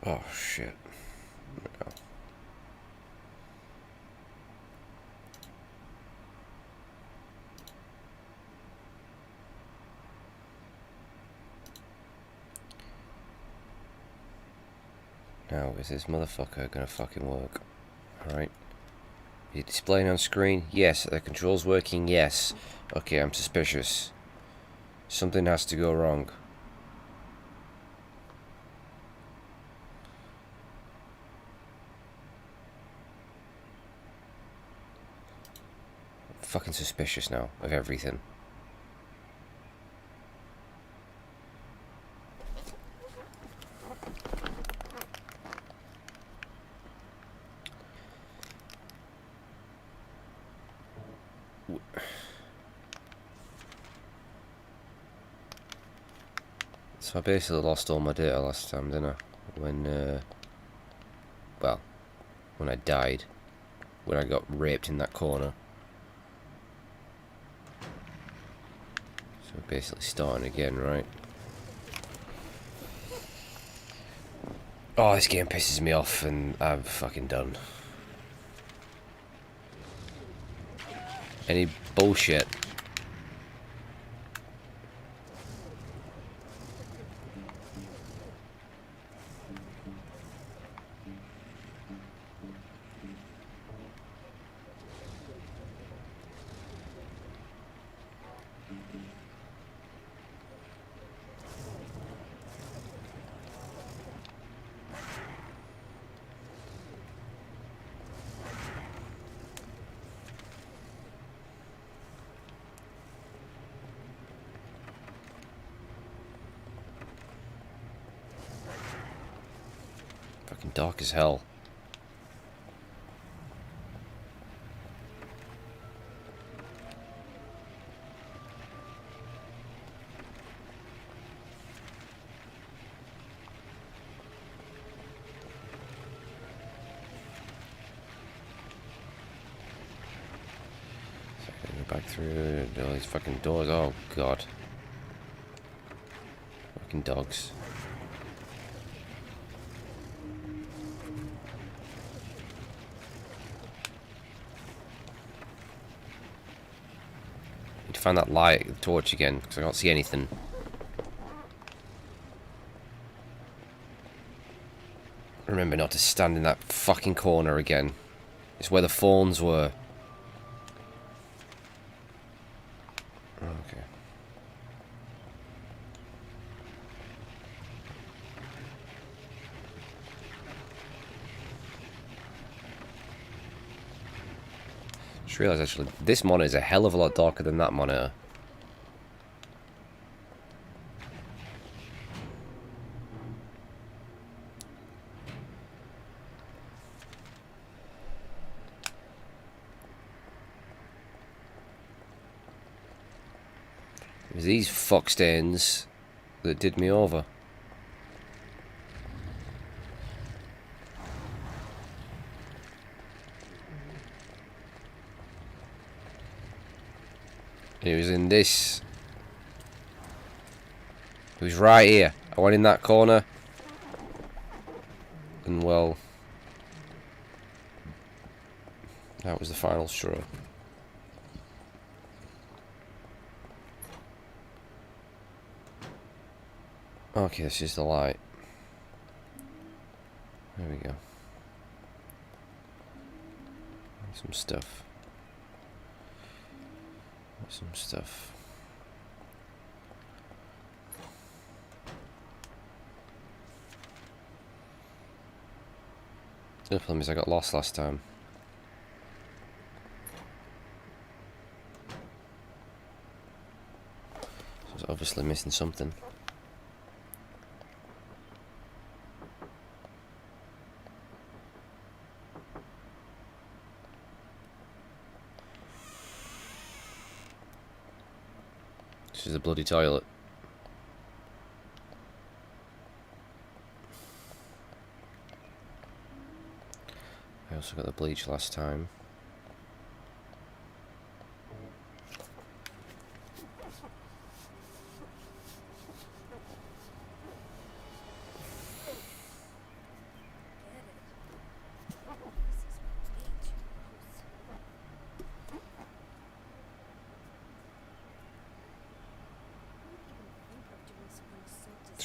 Oh shit. No. Now, is this motherfucker gonna fucking work? Alright. Is it displaying on screen? Yes. Are the controls working? Yes. Okay, I'm suspicious. Something has to go wrong. I'm fucking suspicious now of everything. So I basically lost all my data last time, didn't I? Well, when I died. When I got raped in that corner. So we're basically starting again, right? Oh, this game pisses me off and I'm fucking done. Any bullshit. Fucking dark as hell. Back through all these fucking doors. Oh god. Fucking dogs. Need to find that light, the torch again, because I can't see anything. Remember not to stand in that fucking corner again. It's where the fawns were. Okay. Just realised actually, this monitor is a hell of a lot darker than that monitor. It was these fuck stains that did me over. It was in this. It was right here. I went in that corner. And well, that was the final straw. Okay, this is the light. There we go. Some stuff. Some stuff. The problem is I got lost last time. So I was obviously missing something. This is a bloody toilet. I also got the bleach last time.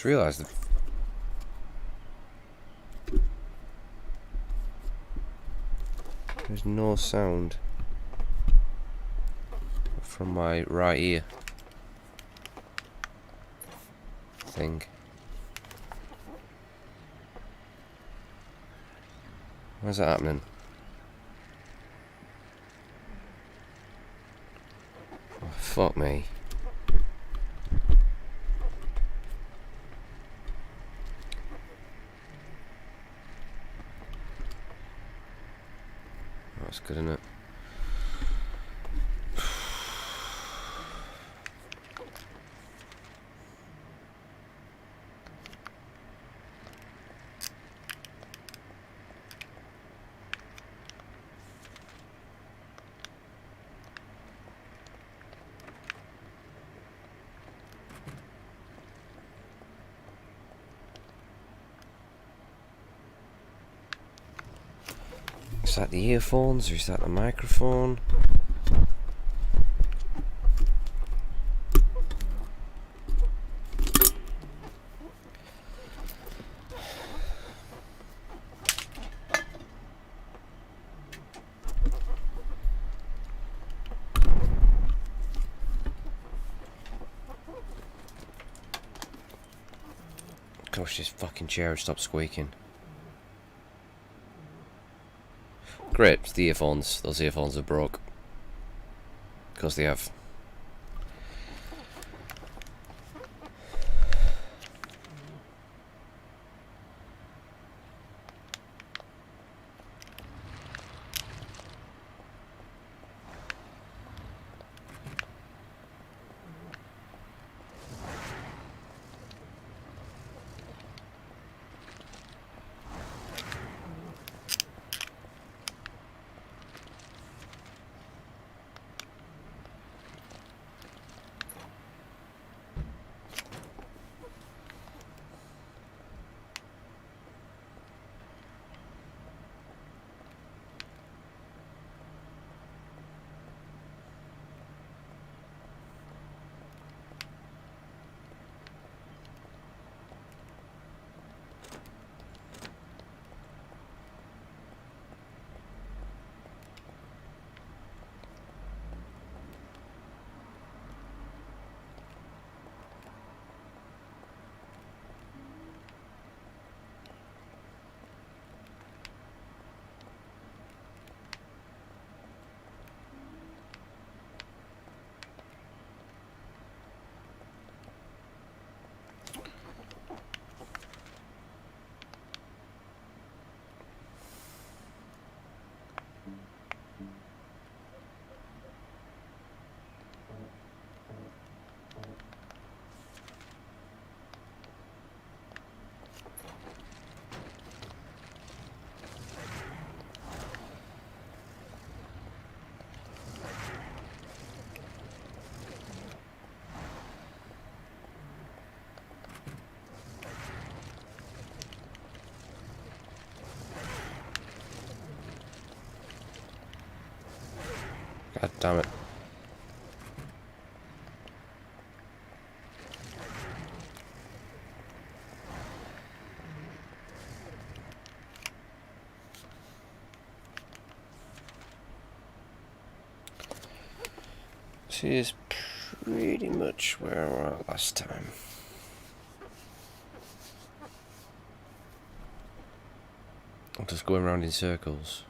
realised that there's no sound from my right ear thing. Why's that happening? Oh, fuck me. That's good, isn't it? Is that the earphones or is that the microphone? Gosh, this fucking chair has stopped squeaking. Great, it's the earphones. Those earphones are broke. Because they have. God damn it. This is pretty much where we were last time. I'm just going around in circles.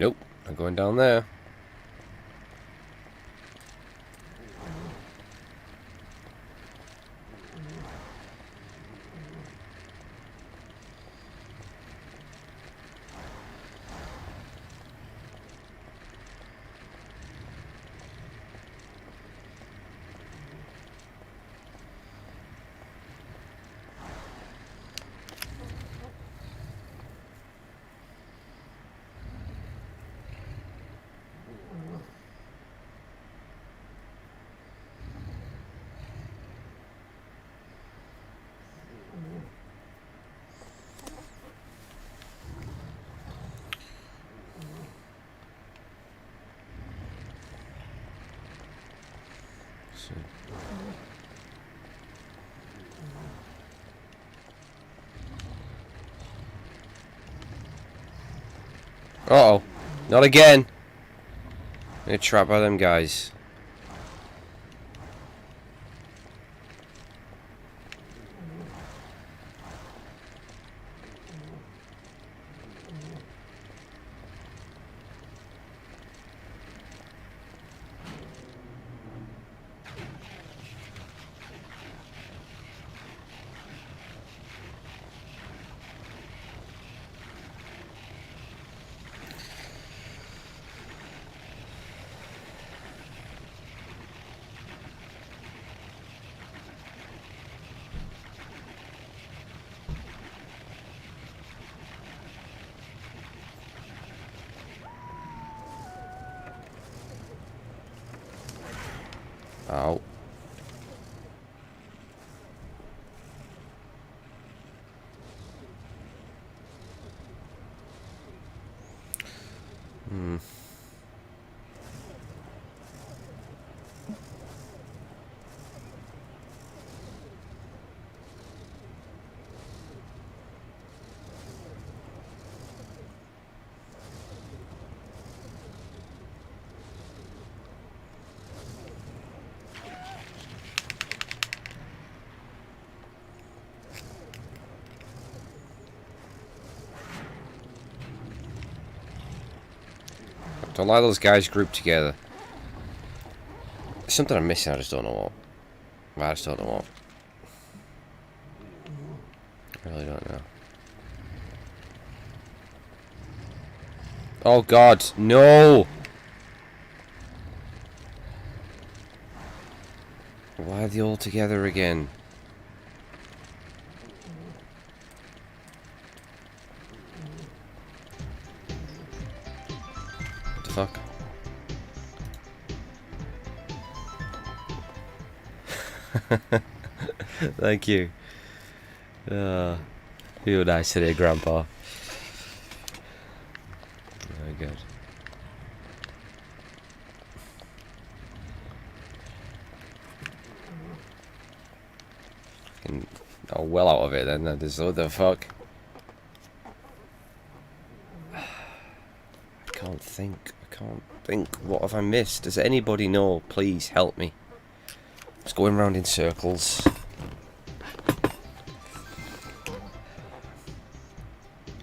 Nope, I'm going down there. So. Uh-oh. Not again. I'm trapped by them guys. Ow. Don't like those guys grouped together. There's something I'm missing, I just don't know what. I just don't know what. I really don't know. Oh god, no! Why are they all together again? What the fuck? Thank you. Feel nice today, Grandpa. Very good. Oh, well out of it then. There's what the fuck. I can't think. I can't think. What have I missed? Does anybody know? Please help me. It's going round in circles.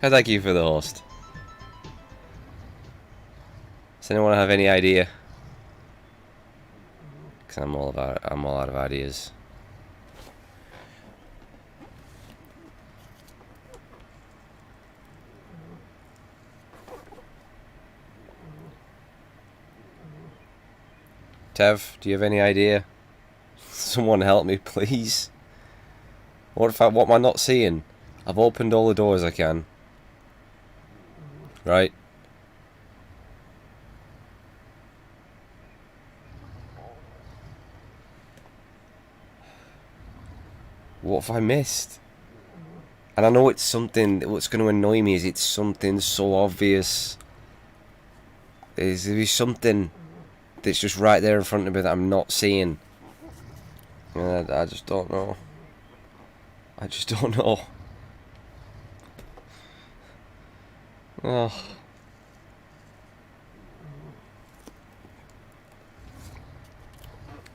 Thank you for the host. Does anyone have any idea? Because I'm all out of ideas. Tev, do you have any idea? Someone help me, please. What am I not seeing? I've opened all the doors I can. Right. What have I missed? And I know it's something. What's going to annoy me is it's something so obvious. There's something that's just right there in front of me that I'm not seeing. And I just don't know. I just don't know. Oh.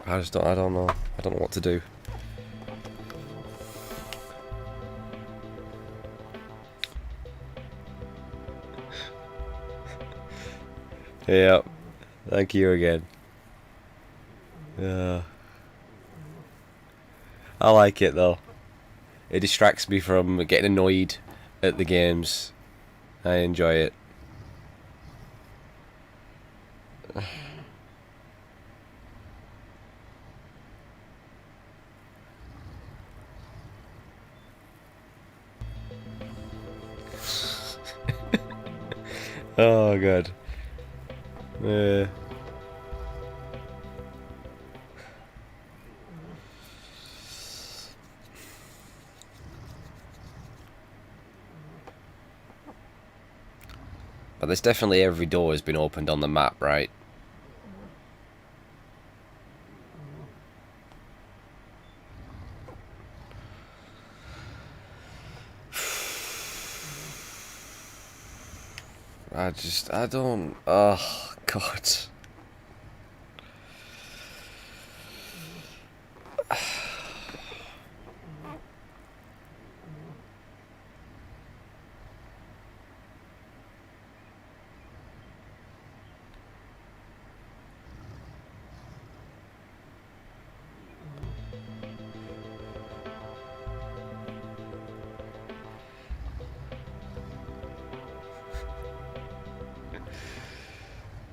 I don't know. I don't know what to do. Yeah. Thank you again. I like it though. It distracts me from getting annoyed at the games. I enjoy it. Oh god. Uh, but there's definitely every door has been opened on the map, right? I don't. Oh god.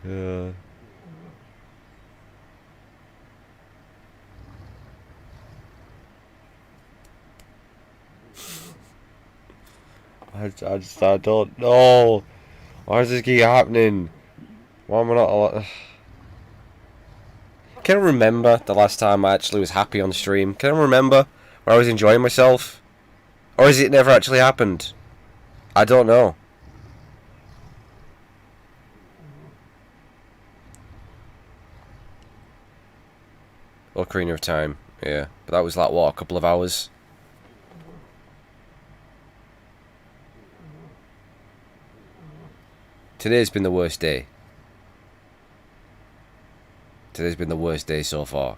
Uh, I don't know. Why does this keep happening? Why am I not? Can I remember the last time I actually was happy on stream? Can I remember where I was enjoying myself? Or has it never actually happened? I don't know. Ocarina of Time, yeah. But that was like, what, a couple of hours? Today's been the worst day. Today's been the worst day so far.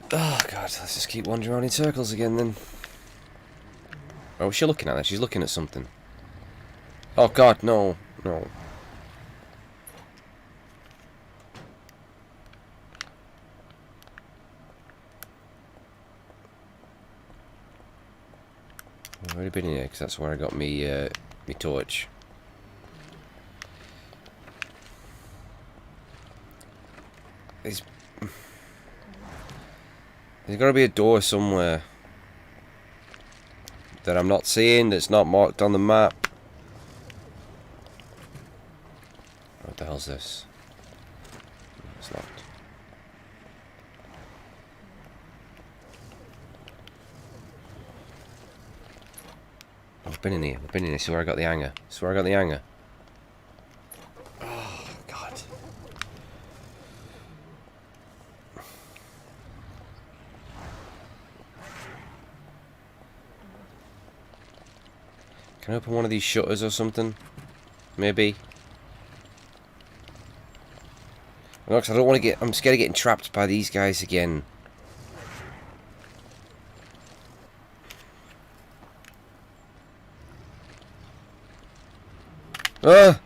Oh god, let's just keep wandering around in circles again then. Oh, what's she looking at then? She's looking at something. Oh god, no. No. I've already been in here because that's where I got me torch. There's got to be a door somewhere that I'm not seeing, that's not marked on the map. What the hell's this? It's locked. I've been in here. I've been in here. See where I got the hanger. See where I got the hanger. Oh, God. Can I open one of these shutters or something? Maybe. No, because I don't want to get... I'm scared of getting trapped by these guys again. Ah!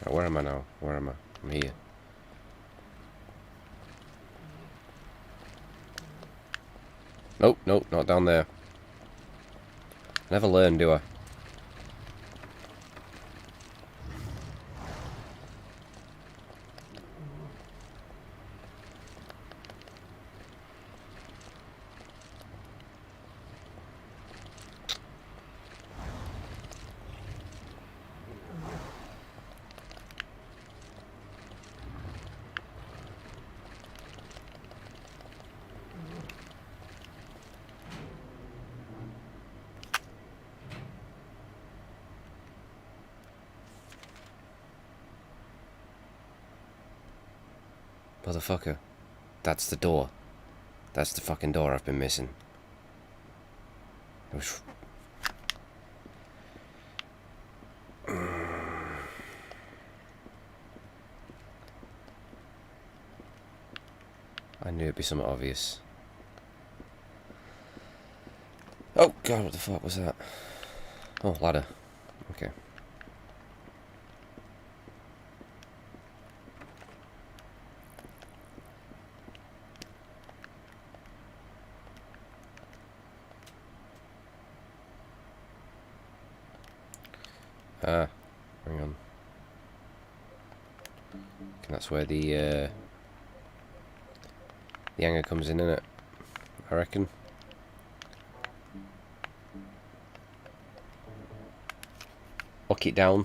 Right, where am I now? Where am I? I'm here. Nope, nope, not down there. Never learn, do I? Motherfucker. That's the door. That's the fucking door I've been missing. I knew it'd be something obvious. Oh god, what the fuck was that? Oh, ladder. Okay. Ah, hang on. And that's where the hanger comes in, innit? I reckon. Lock it down.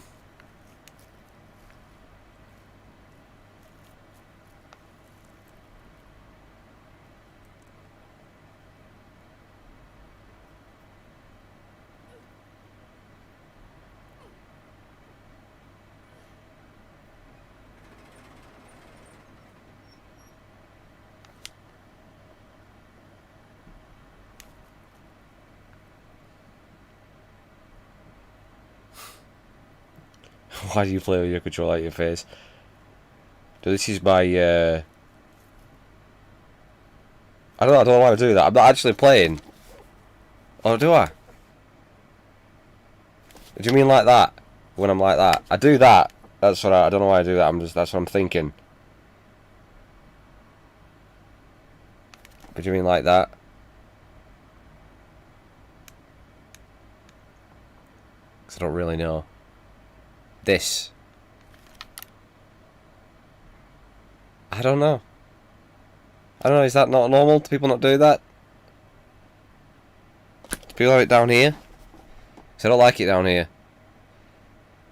Why do you play with your controller at your face? So this is my, I don't know why I do that. I'm not actually playing. Or do I? Do you mean like that? When I'm like that? I do that. That's what I don't know why I do that. That's what I'm thinking. But do you mean like that? Because I don't really know. This. I don't know. I don't know, is that not normal? Do people not do that? Do people have it down here? Because I don't like it down here.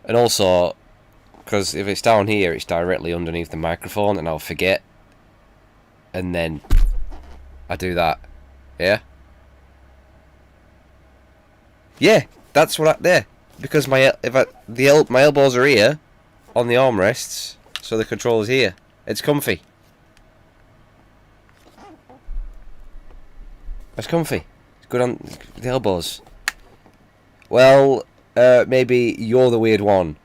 And also, because if it's down here, it's directly underneath the microphone and I'll forget. And then I do that. Yeah? Yeah, that's what there. Because my elbows are here on the armrests, so the controller's here. It's comfy. It's comfy. It's good on the elbows. Well, maybe you're the weird one.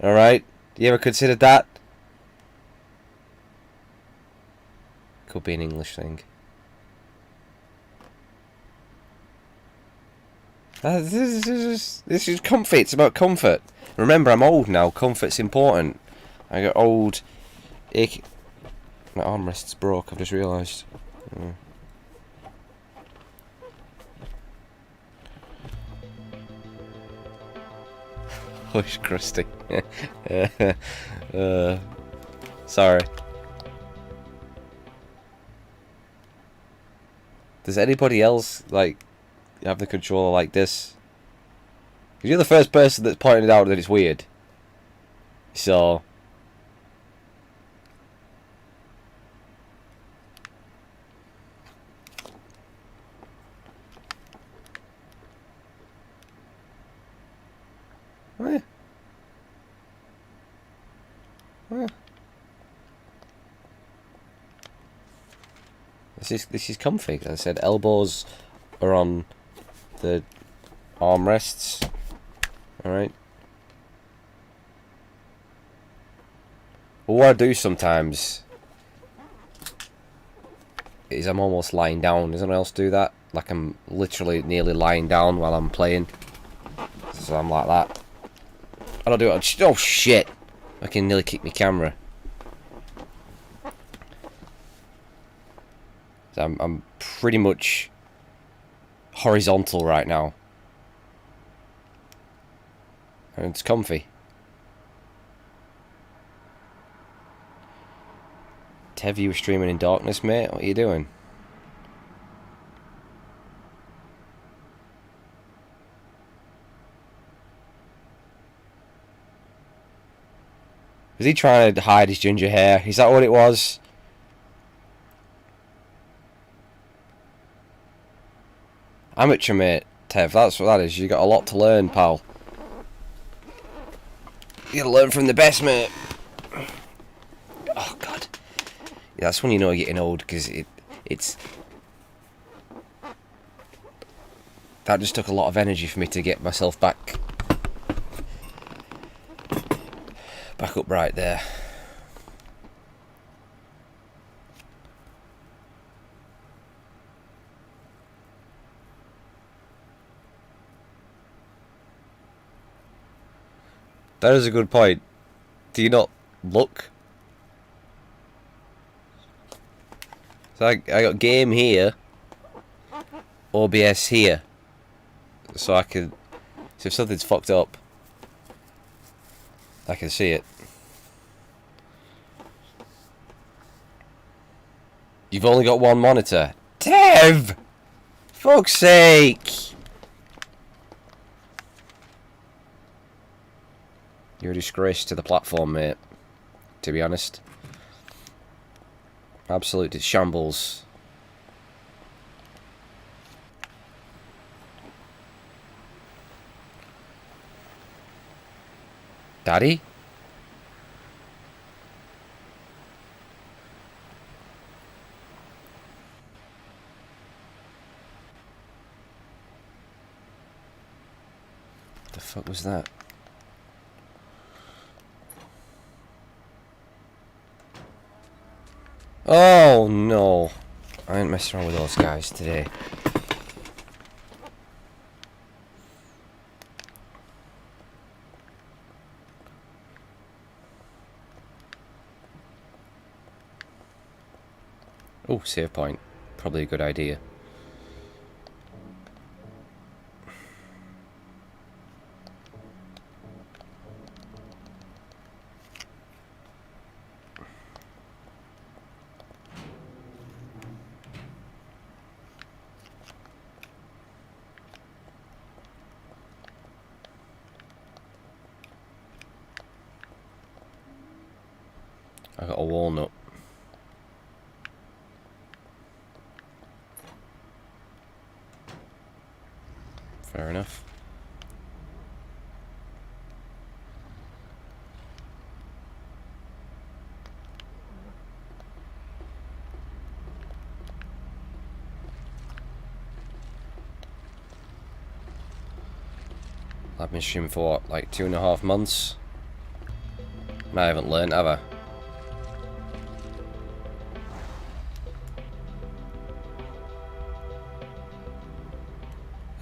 Alright? You ever considered that? Could be an English thing. This is comfy. It's about comfort. Remember, I'm old now. Comfort's important. I got old. My armrest's broke. I've just realised. Hush, crusty. Sorry. Does anybody else have the controller like this? Because you're the first person that's pointed out that it's weird. So. Oh, yeah. This is comfy. As I said, elbows are on the armrests. Alright. But what I do sometimes is I'm almost lying down. Does anyone else do that? Like I'm literally nearly lying down while I'm playing. So I'm like that. I don't do it. Oh shit! I can nearly kick my camera. So I'm pretty much horizontal right now. And it's comfy. Tev, you were streaming in darkness, mate? What are you doing? Was he trying to hide his ginger hair? Is that what it was? Amateur, mate. Tev, that's what that is. You got a lot to learn, pal. You gotta learn from the best, mate. Oh, God. That's when you know you're getting old, because it's... That just took a lot of energy for me to get myself back upright there. That is a good point. Do you not look? So I got game here, OBS here, so I can, so if something's fucked up, I can see it. You've only got one monitor. Tev! Fuck's sake! You're a disgrace to the platform, mate. To be honest. Absolute shambles. Daddy? The fuck was that? Oh no. I ain't messing around with those guys today. Oh, save point. Probably a good idea. I got a walnut. Fair enough. I've been streaming for what, like 2.5 months? And I haven't learned, have I?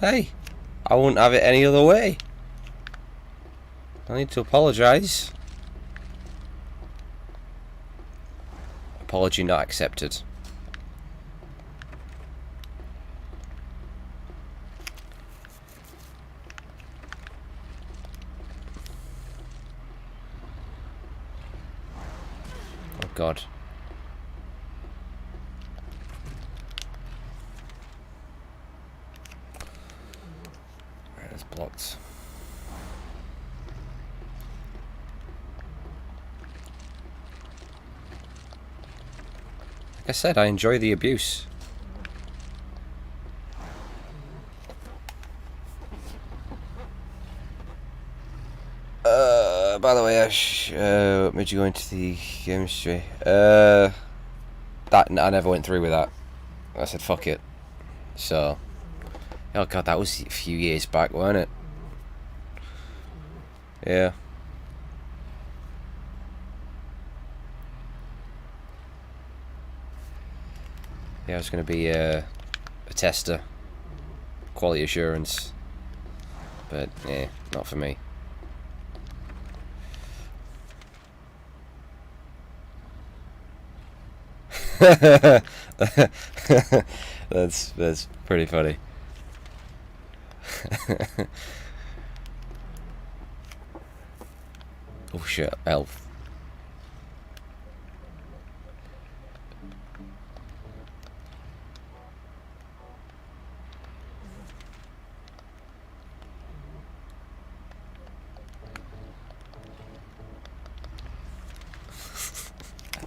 Hey, I wouldn't have it any other way. I need to apologise. Apology not accepted. Oh God. Right, it's blocked. Like I said, I enjoy the abuse. By the way, what made you go into the chemistry? That I never went through with that. I said fuck it. So, oh God, that was a few years back, wasn't it? Yeah. Yeah, I was going to be a tester, quality assurance, but yeah, not for me. That's pretty funny. Oh shit, elf.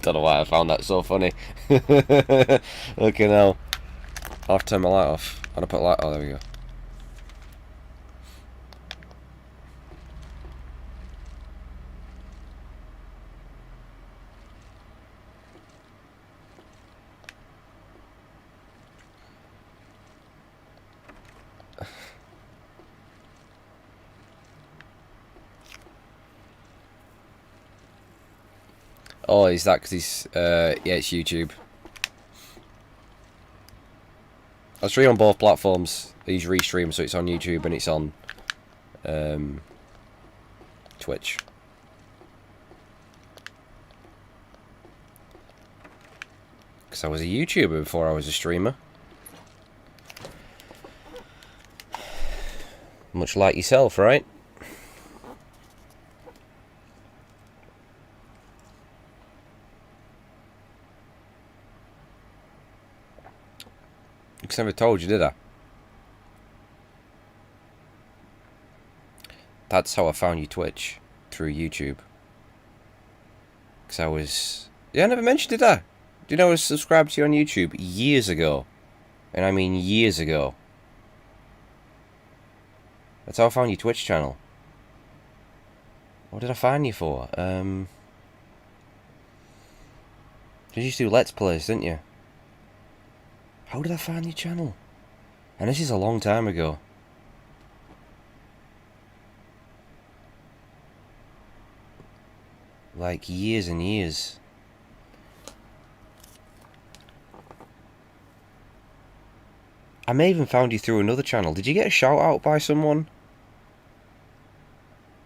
Don't know why I found that so funny. Okay, now I'll have to turn my light off. How do I put light? Oh, there we go. Oh, is that because he's... yeah, it's YouTube. I stream on both platforms. He's restreamed, so it's on YouTube and it's on Twitch. Because I was a YouTuber before I was a streamer. Much like yourself, right? Because I never told you, did I? That's how I found you Twitch. Through YouTube. Because I was... Yeah, I never mentioned, did I? Do you know I was subscribed to you on YouTube years ago? And I mean years ago. That's how I found your Twitch channel. What did I find you for? You used to do Let's Plays, didn't you? How did I find your channel? And this is a long time ago. Like years and years. I may even found you through another channel. Did you get a shout out by someone?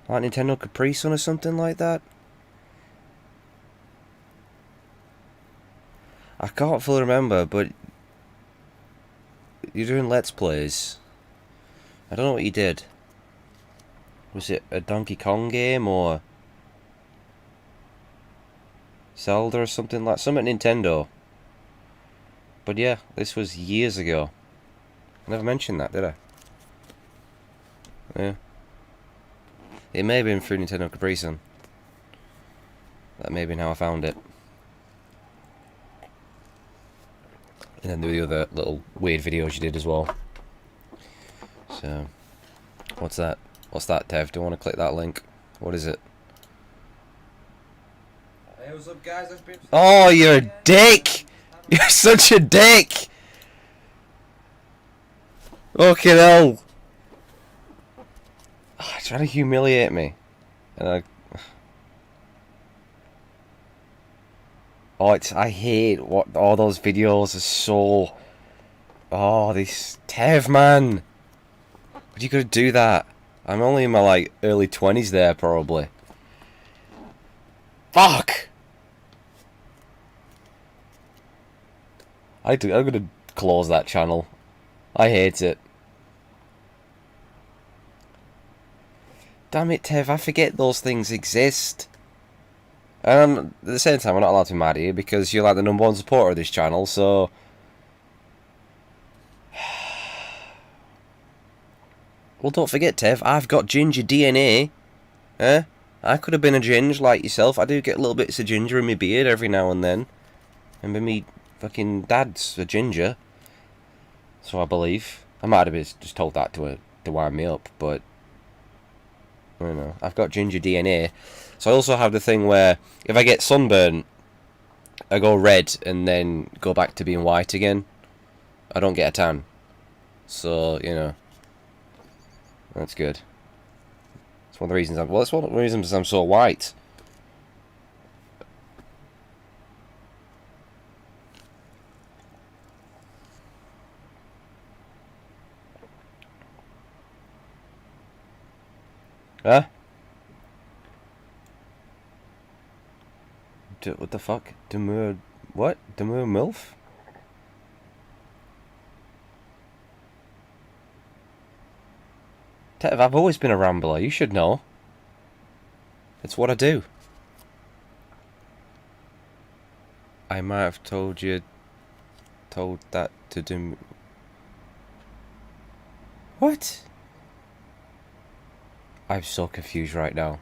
Like Nintendo Capri Sun or something like that? I can't fully remember, but you're doing Let's Plays. I don't know what you did. Was it a Donkey Kong game or Zelda or something like something Nintendo? But yeah, this was years ago. I never mentioned that, did I? Yeah. It may have been through Nintendo Capri Sun. That may have been how I found it. And then the other little weird videos you did as well. So, what's that? What's that, Tev? Do you want to click that link? What is it? Hey, what's up, guys? Oh, you're a dick! You're such a dick! Fucking hell! Oh, trying to humiliate me. And I hate what all those videos are so... Oh, this Tev, man! But you could do that. I'm only in my, like, early 20s there, probably. Fuck! I'm gonna close that channel. I hate it. Damn it, Tev, I forget those things exist. At the same time, I'm not allowed to be mad at you because you're like the #1 supporter of this channel, so... Well, don't forget, Tev, I've got ginger DNA. Eh? I could have been a ginger like yourself. I do get little bits of ginger in my beard every now and then. And me fucking dad's a ginger. So I believe. I might have just told that to wind me up, but... I don't know. I've got ginger DNA. So I also have the thing where if I get sunburn, I go red and then go back to being white again. I don't get a tan. So, you know. That's good. That's one of the reasons that's one of the reasons I'm so white. Huh? What the fuck? Demure... What? Demure MILF? Tev, I've always been a rambler. You should know. It's what I do. I might have told that to do... What? I'm so confused right now.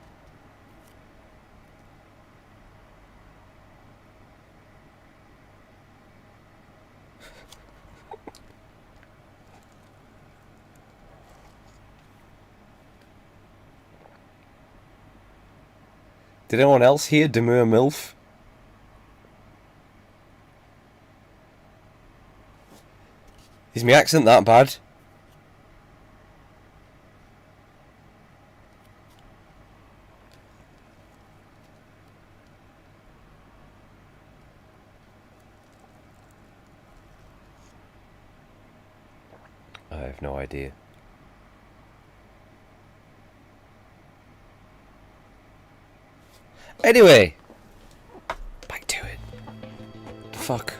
Did anyone else hear Demure MILF? Is my accent that bad? have no idea. Anyway, back to it. The fuck?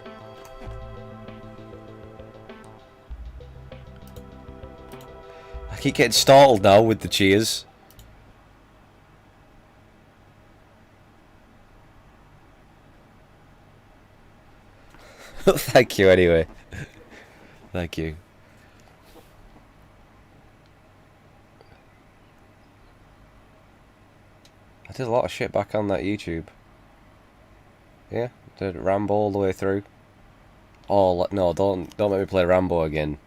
I keep getting startled now with the cheers. Thank you anyway. Thank you. I did a lot of shit back on that YouTube. Yeah, did Rambo all the way through. Oh no! Don't make me play Rambo again.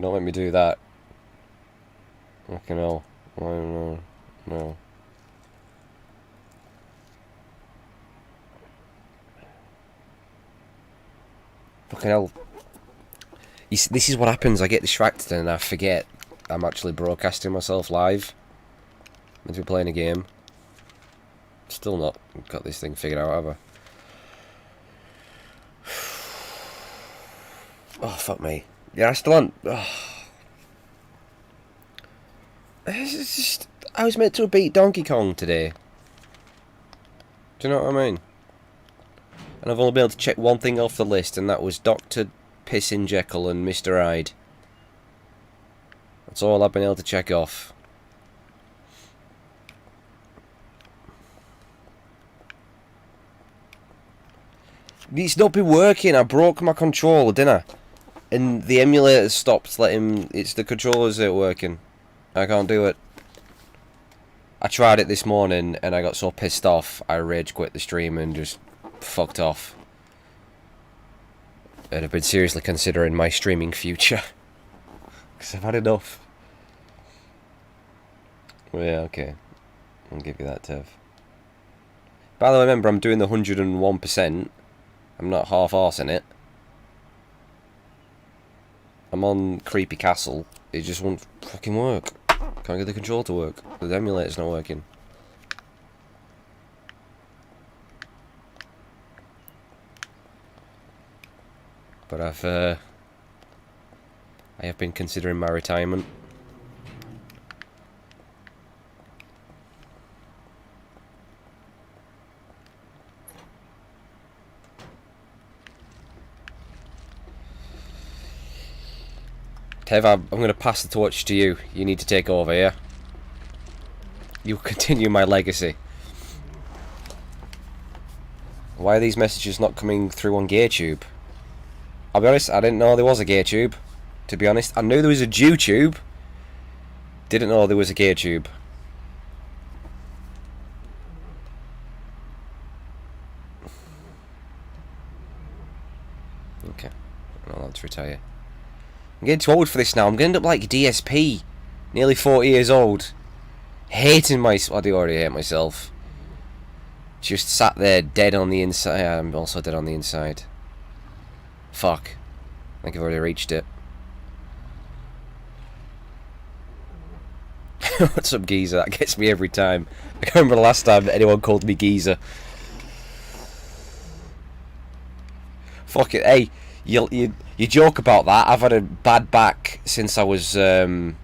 Don't make me do that. Fucking hell! No. Fucking hell! You see, this is what happens. I get distracted and I forget I'm actually broadcasting myself live. I'm meant to be playing a game. Still not got this thing figured out, have I? Oh, fuck me. Yeah, I still aren't. Oh. It's just, I was meant to beat Donkey Kong today. Do you know what I mean? And I've only been able to check one thing off the list, and that was Dr. Pissin Jekyll and Mr. Hyde. That's all I've been able to check off. It's not been working. I broke my controller, didn't I? And the emulator stopped letting... It's the controllers that are working. I can't do it. I tried it this morning and I got so pissed off I rage quit the stream and just fucked off. And I've been seriously considering my streaming future. Because I've had enough. Well, yeah, okay. I'll give you that, Tev. By the way, remember, I'm doing the 101%. I'm not half-arsing it. I'm on Creepy Castle. It just won't fucking work. Can't get the control to work. The emulator's not working. But I have been considering my retirement. Tev, I'm going to pass the torch to you. You need to take over, yeah? You'll continue my legacy. Why are these messages not coming through on GayTube? I'll be honest, I didn't know there was a GayTube. To be honest, I knew there was a JewTube. Didn't know there was a GayTube. Okay, I'm allowed to retire. I'm getting too old for this now. I'm going to end up like DSP. Nearly 40 years old. Hating myself. I do already hate myself. Just sat there dead on the inside. I'm also dead on the inside. Fuck. I think I've already reached it. What's up, geezer? That gets me every time. I can't remember the last time anyone called me geezer. Fuck it. Hey, you joke about that. I've had a bad back since I was I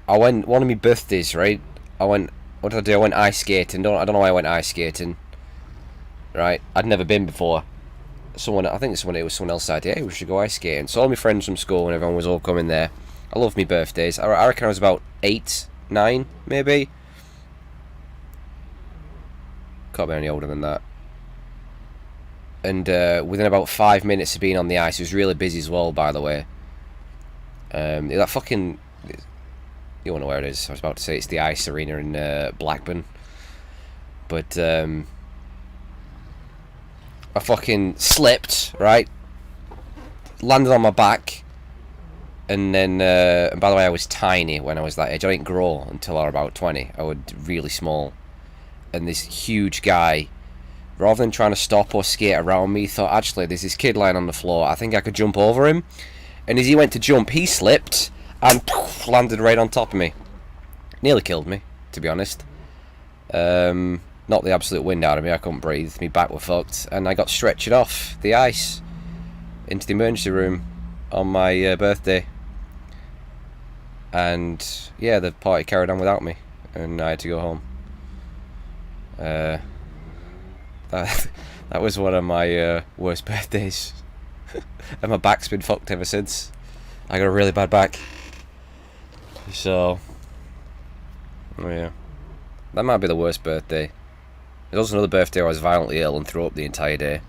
went one of my birthdays, right? What did I do? I went ice skating. I don't know why I went ice skating. Right? I'd never been before. It was someone else said, hey, we should go ice skating. So all my friends from school and everyone was all coming there. I love me birthdays. I reckon I was about 8, 9, maybe. Can't be any older than that. And within about 5 minutes of being on the ice, it was really busy as well, by the way. That fucking... You won't know where it is. I was about to say it's the ice arena in Blackburn. But I fucking slipped, right? Landed on my back. And then, and by the way, I was tiny when I was that age. I didn't grow until I was about 20. I was really small. And this huge guy, rather than trying to stop or skate around me, thought, actually, there's this kid lying on the floor. I think I could jump over him. And as he went to jump, he slipped and poof, landed right on top of me. Nearly killed me, to be honest. Knocked the absolute wind out of me. I couldn't breathe. My back was fucked. And I got stretchered off the ice. into the emergency room on my birthday. And yeah, the party carried on without me, and I had to go home. That was one of my worst birthdays. And my back's been fucked ever since. I got a really bad back. So, oh yeah. That might be the worst birthday. There's also another birthday where I was violently ill and threw up the entire day.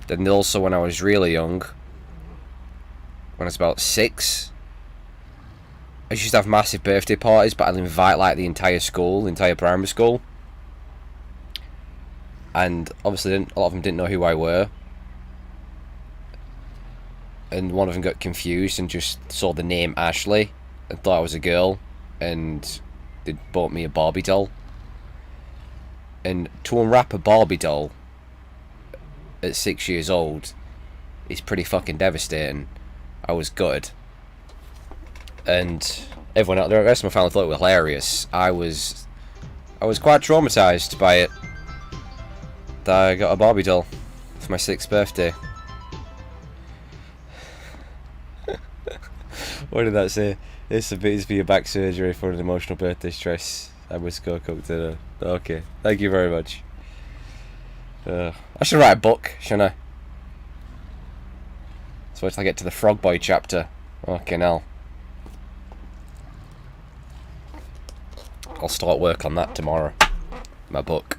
Then also when I was really young, when I was about 6, I used to have massive birthday parties, but I'd invite like the entire school, the entire primary school. And obviously a lot of them didn't know who I were. And one of them got confused and just saw the name Ashley and thought I was a girl, and they bought me a Barbie doll. And to unwrap a Barbie doll at 6 years old is pretty fucking devastating. I was gutted. And everyone else, the rest of my family thought it was hilarious. I was quite traumatised by it. That I got a Barbie doll for my 6th birthday. What did that say? It's a bit for your back surgery for an emotional birthday stress. I must go cook dinner. Okay, thank you very much. I should write a book, shouldn't I? So wait till I get to the Frog Boy chapter. Okay, now. I'll start work on that tomorrow. My book.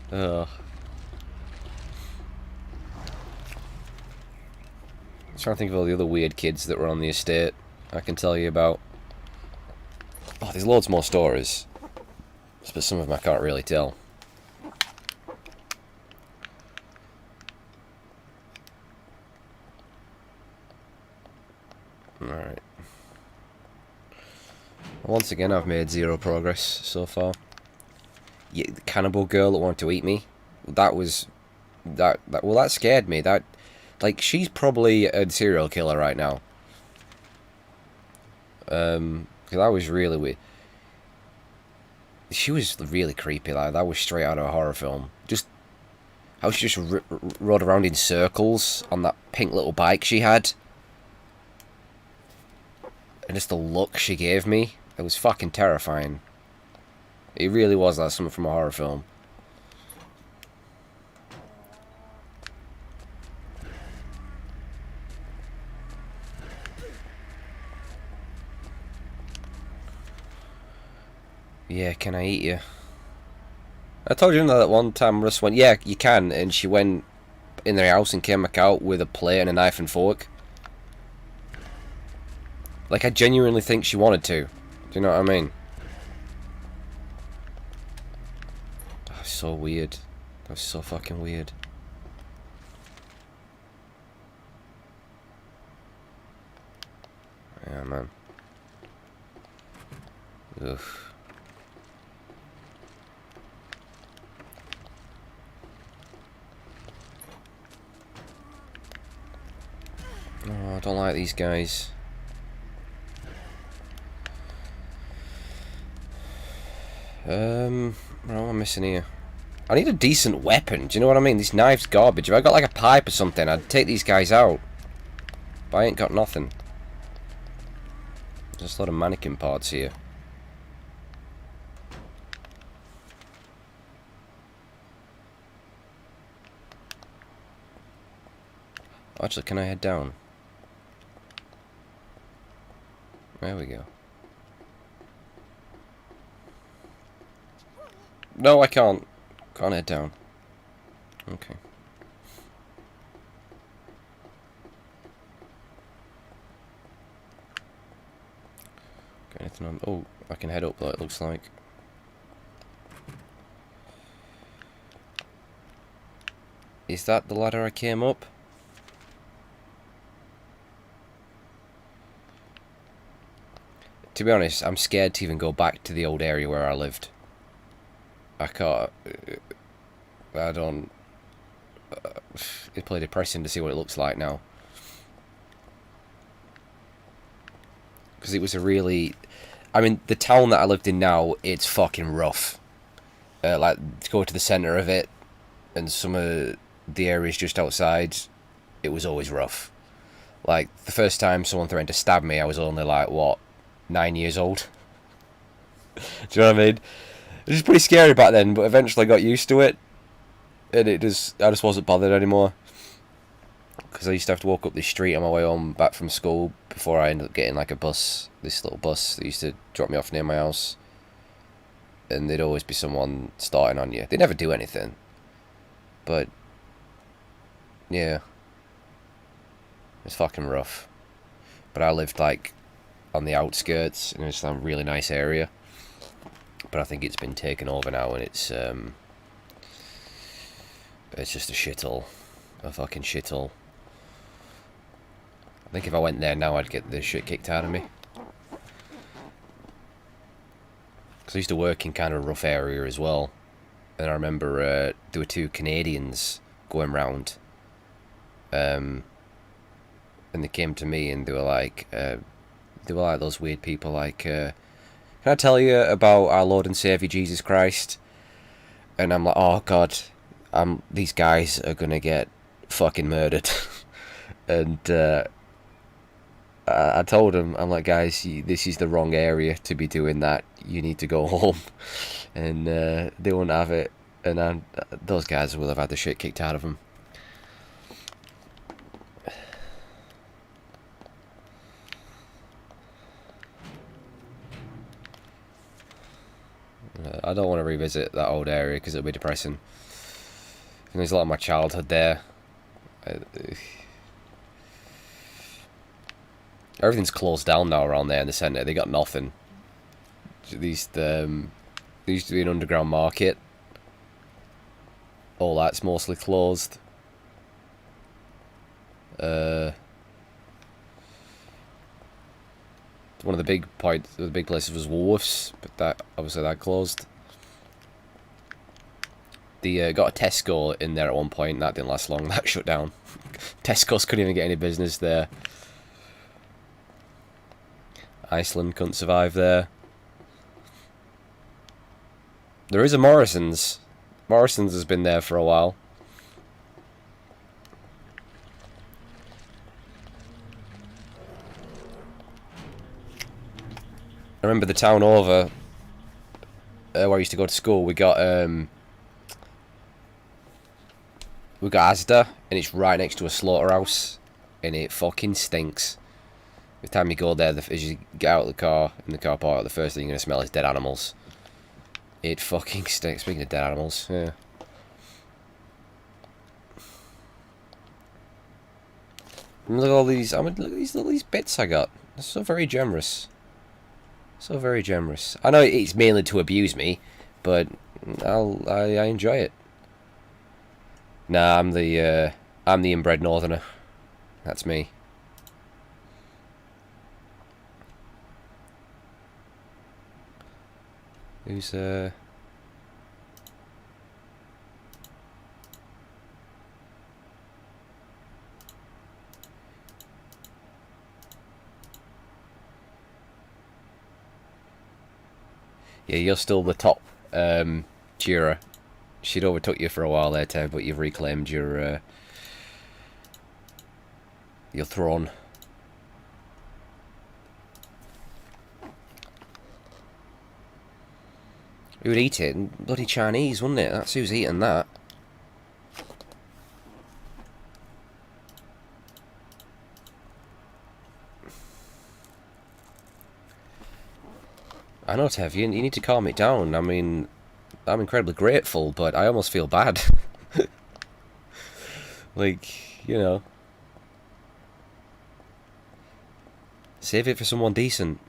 I'm trying to think of all the other weird kids that were on the estate I can tell you about. Oh, there's loads more stories, but some of them I can't really tell. Alright. Once again, I've made 0 progress so far. Yeah, the cannibal girl that wanted to eat me, that scared me. That, like, she's probably a serial killer right now. Because that was really weird. She was really creepy. Like, that was straight out of a horror film. Just how she just rode around in circles on that pink little bike she had, and just the look she gave me, it was fucking terrifying. It really was like something from a horror film. Yeah, can I eat you? I told you that one time Russ went, yeah, you can, and she went in their house and came back out with a plate and a knife and fork. Like, I genuinely think she wanted to. Do you know what I mean? Oh, so weird. That was so fucking weird. Yeah, man. Ugh. Oh, I don't like these guys. What am I missing here? I need a decent weapon, do you know what I mean? This knife's garbage. If I got like a pipe or something, I'd take these guys out. But I ain't got nothing. There's a lot of mannequin parts here. Actually, can I head down? There we go. No, I can't. Can't head down. Okay. Got anything on? Oh, I can head up though, it looks like. Is that the ladder I came up? To be honest, I'm scared to even go back to the old area where I lived. I can't. I don't. it's pretty depressing to see what it looks like now. Because it was a really... I mean, the town that I lived in now, it's fucking rough. Like, to go to the centre of it, and some of the areas just outside, it was always rough. Like, the first time someone threatened to stab me, I was only, like, what, 9 years old? Do you know what I mean? It was pretty scary back then, but eventually I got used to it. And I just wasn't bothered anymore. Because I used to have to walk up this street on my way home back from school before I ended up getting, like, a bus. This little bus that used to drop me off near my house. And there'd always be someone starting on you. They never do anything. But, yeah. It's fucking rough. But I lived, like, on the outskirts, and it's a really nice area. But I think it's been taken over now, and it's just a shithole. A fucking shithole. I think if I went there now, I'd get the shit kicked out of me. Because I used to work in kind of a rough area as well. And I remember there were 2 Canadians going round. And they came to me and they were like those weird people like, can I tell you about our Lord and Saviour Jesus Christ? And I'm like, oh god, these guys are gonna get fucking murdered. And I told them, I'm like, guys, this is the wrong area to be doing that. You need to go home. And they wouldn't have it. And those guys will have had the shit kicked out of them. I don't want to revisit that old area because it'll be depressing. And there's a lot of my childhood there. Everything's closed down now around there in the centre. They got nothing. There used to be an underground market. All that's mostly closed. One of the big places was Woolworths, but that closed. They got a Tesco in there at one point. That didn't last long. That shut down. Tesco's couldn't even get any business there. Iceland couldn't survive there. There is a Morrison's. Morrison's has been there for a while. I remember the town over where I used to go to school. We got Asda, and it's right next to a slaughterhouse, and it fucking stinks. Every time you go there, as you get out of the car in the car park, the first thing you're gonna smell is dead animals. It fucking stinks. Speaking of dead animals, yeah. And look at all these. I mean, look at these bits I got. They're so very generous. So very generous. I know it's mainly to abuse me, but I enjoy it. Nah, I'm the inbred northerner. That's me. Who's Yeah, you're still the top cheerer. She'd overtook you for a while there, Ted, but you've reclaimed your throne. Who would eat it? Bloody Chinese, wouldn't it? That's who's eating that. I know, Tev, you need to calm it down. I mean, I'm incredibly grateful, but I almost feel bad. Like, you know. Save it for someone decent.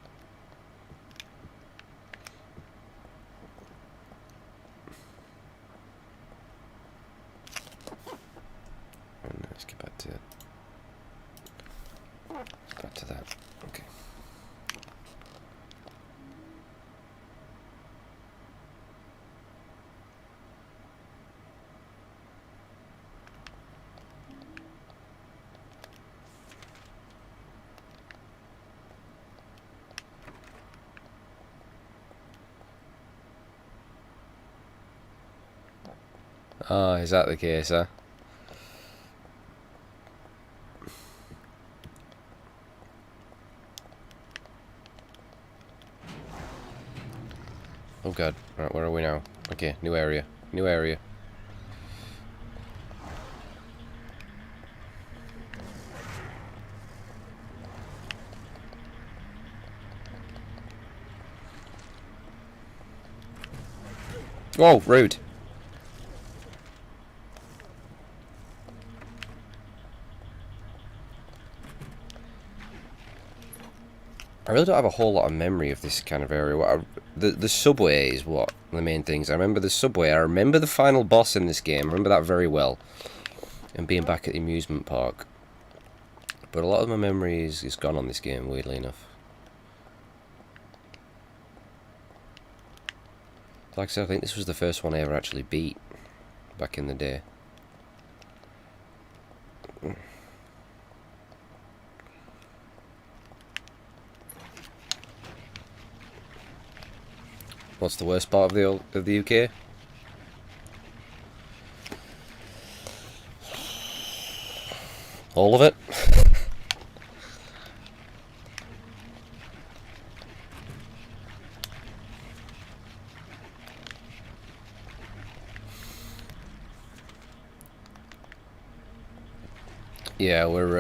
Let's get back to it. Back to that. Okay. Oh, is that the case, huh? Oh god. Right, where are we now? Okay, new area. New area. Whoa, rude. I really don't have a whole lot of memory of this kind of area. The subway is what the main things. I remember the subway. I remember the final boss in this game. I remember that very well. And being back at the amusement park. But a lot of my memory is gone on this game, weirdly enough. Like I said, I think this was the first one I ever actually beat back in the day. What's the worst part of the UK? All of it. Yeah, we're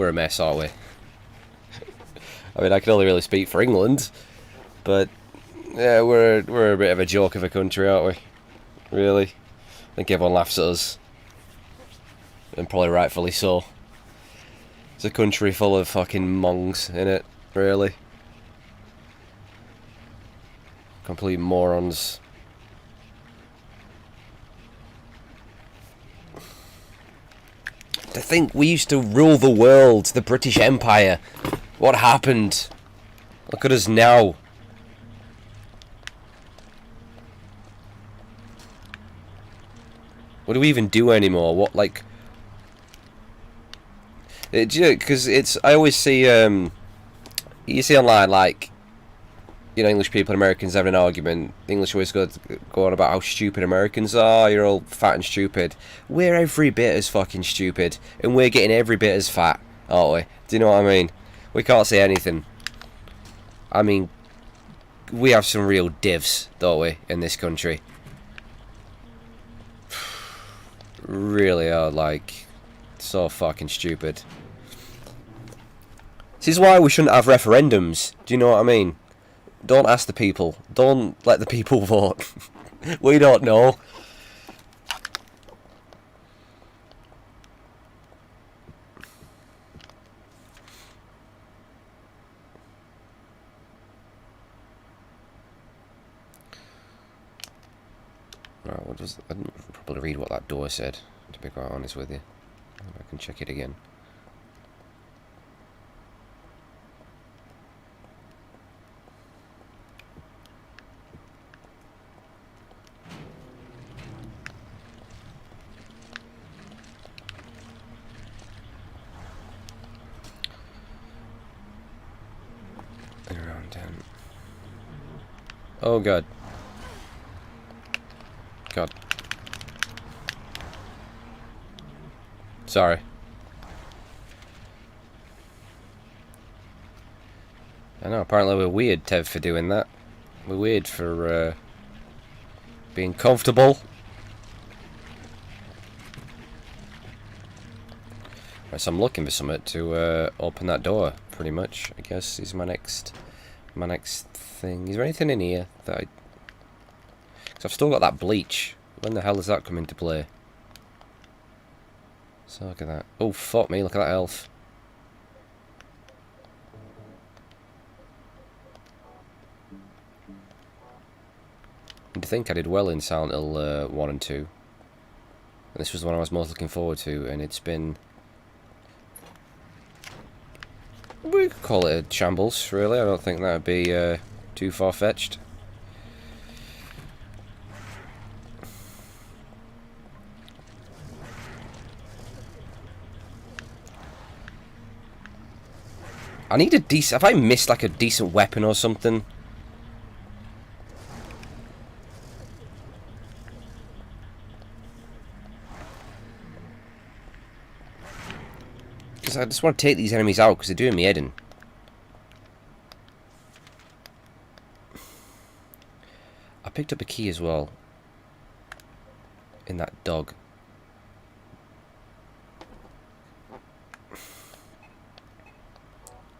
a mess, aren't we? I mean, I can only really speak for England, but yeah, we're a bit of a joke of a country, aren't we? Really, I think everyone laughs at us, and probably rightfully so. It's a country full of fucking mongs in it, really. Complete morons. To think we used to rule the world, the British Empire. What happened? Look at us now. What do we even do anymore? What, like... Because it's... I always see, you see online, like... You know, English people and Americans having an argument. The English always go on about how stupid Americans are. You're all fat and stupid. We're every bit as fucking stupid. And we're getting every bit as fat, aren't we? Do you know what I mean? We can't say anything. I mean... We have some real divs, don't we, in this country? Really are, like, so fucking stupid. This is why we shouldn't have referendums. Do you know what I mean? Don't ask the people. Don't let the people vote. We don't know. Right, what does... I didn't probably read what that door said, to be quite honest with you. I can check it again. Around 10. Oh god. God. Sorry. I know, apparently we're weird, Tev, for doing that. We're weird for being comfortable. Right, so I'm looking for something to open that door, pretty much, I guess, is my next thing. Is there anything in here that I... Because I've still got that bleach. When the hell does that come into play? So look at that. Oh, fuck me, look at that elf. I think I did well in Silent Hill 1 and 2. And this was the one I was most looking forward to, and it's been... We could call it a shambles, really. I don't think that would be too far-fetched. I need a decent... Have I missed, like, a decent weapon or something? just want to take these enemies out because they're doing me head in. I picked up a key as well. In that dog.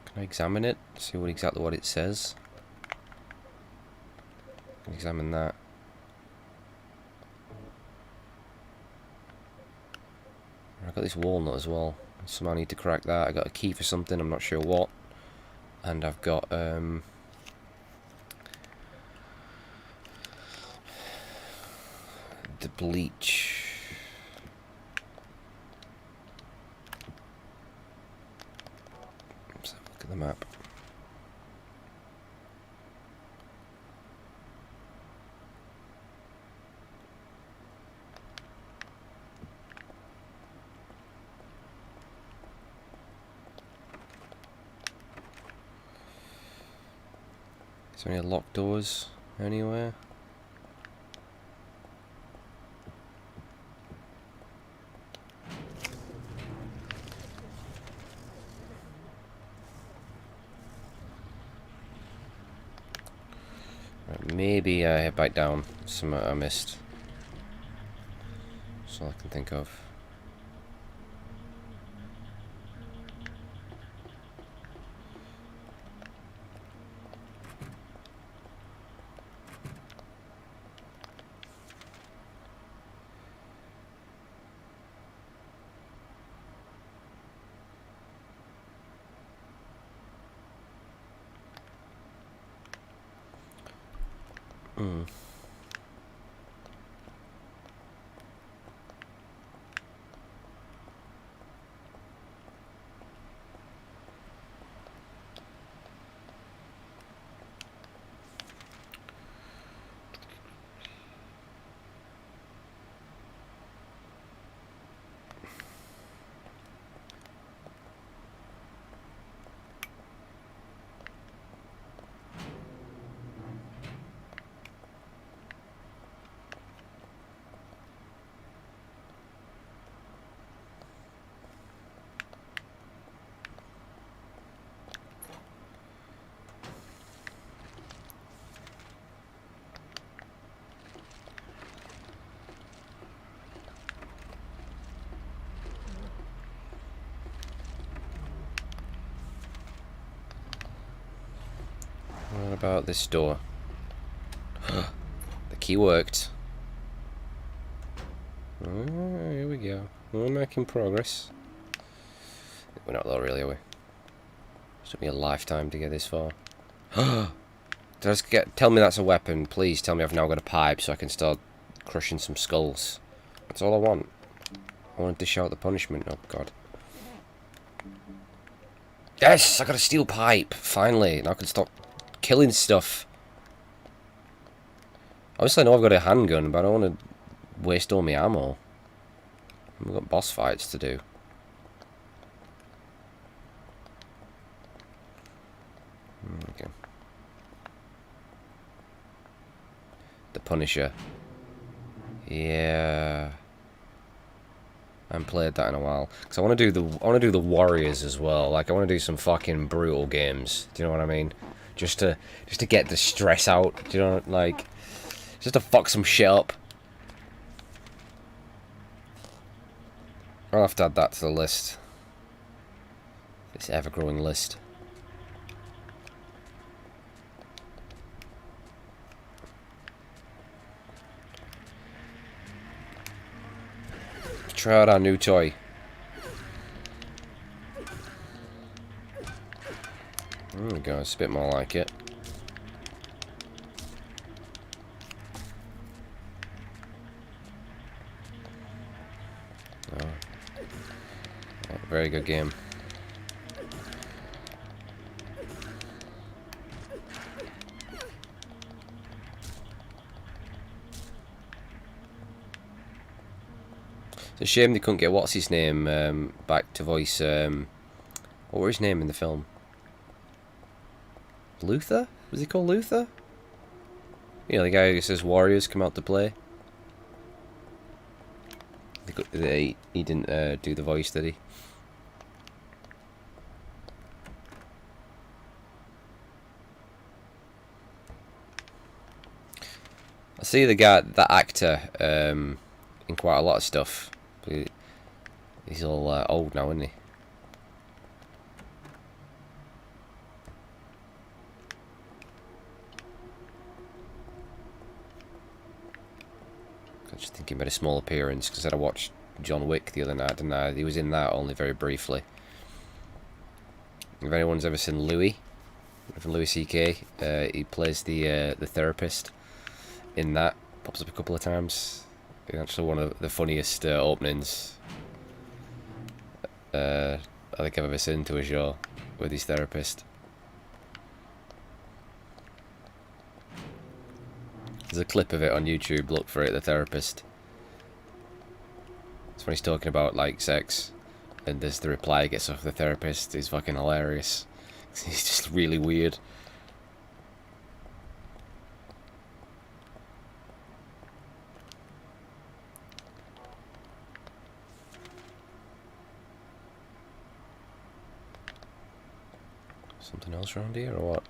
Can I examine it? See exactly what it says. Examine that. I got this walnut as well. Somehow I need to crack that. I got a key for something, I'm not sure what. And I've got the bleach. Let's have a look at the map. Is there any locked doors anywhere? Right, maybe head back down. Something I missed. That's all I can think of. What about this door? The key worked. Oh, here we go. We're making progress. We're not though, really, are we? It took me a lifetime to get this far. Tell me that's a weapon. Please tell me I've now got a pipe so I can start crushing some skulls. That's all I want. I want to dish out the punishment. Oh, God. Yes! I got a steel pipe! Finally! Now I can stop killing stuff. Obviously I know I've got a handgun, but I don't want to waste all my ammo. We've got boss fights to do. Okay. The Punisher. Yeah. I haven't played that in a while. Because I want to do the Warriors as well. Like I want to do some fucking brutal games. Do you know what I mean? Just to get the stress out. Do you know, like, just to fuck some shit up. I'll have to add that to the list. This ever-growing list. Try out our new toy. There we go, it's a bit more like it. Oh. Oh, very good game. It's a shame they couldn't get what's his name back to voice. What was his name in the film? Luther? Was he called Luther? You know, the guy who says Warriors come out to play. He didn't do the voice, did he? I see the guy, that actor, in quite a lot of stuff. He's all old now, isn't he? I'm just thinking about a small appearance because I watched John Wick the other night, didn't I? He was in that only very briefly. If anyone's ever seen Louis from Louis C.K., he plays the therapist in that. Pops up a couple of times. It's actually one of the funniest openings I think I've ever seen to a show with his therapist. There's a clip of it on YouTube. Look for it. The therapist. It's when he's talking about like sex, and there's the reply he gets off the therapist. It's fucking hilarious. He's just really weird. Something else around here or what?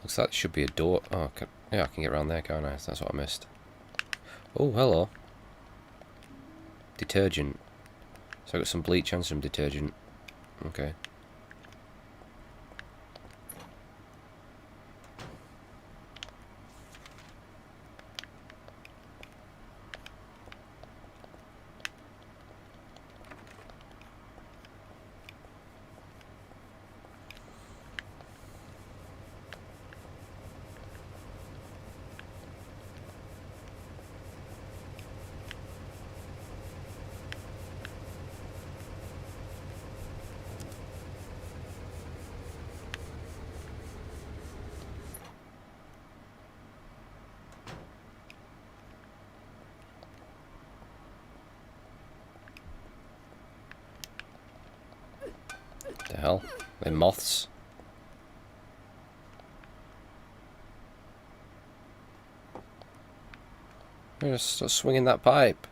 Looks like there should be a door. Oh, yeah, I can get around there, can't I? That's what I missed. Oh, hello. Detergent. So I got some bleach and some detergent. Okay. The hell? They're moths. Just start swinging that pipe.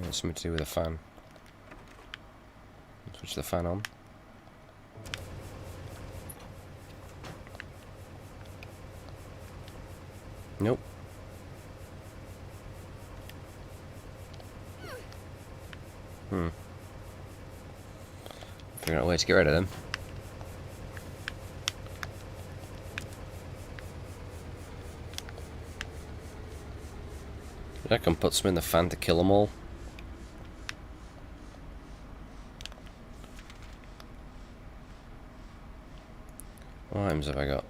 It's something to do with a fan. Switch the fan on. Nope. Figure out a way to get rid of them. I can put some in the fan to kill them all. What items have I got?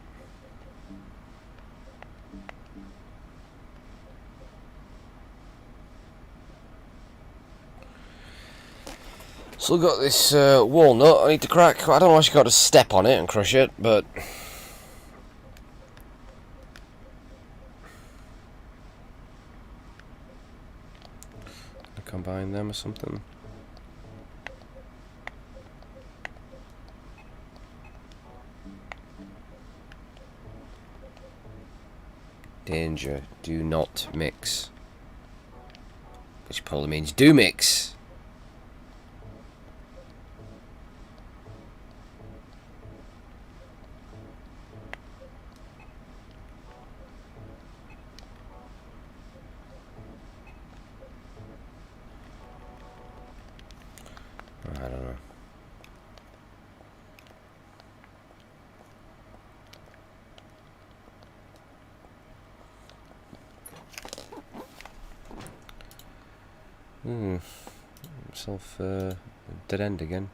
Still got this walnut I need to crack. I don't know if I got to step on it and crush it, but combine them or something. Danger, do not mix. Which probably means do mix. I don't know. Myself dead end again.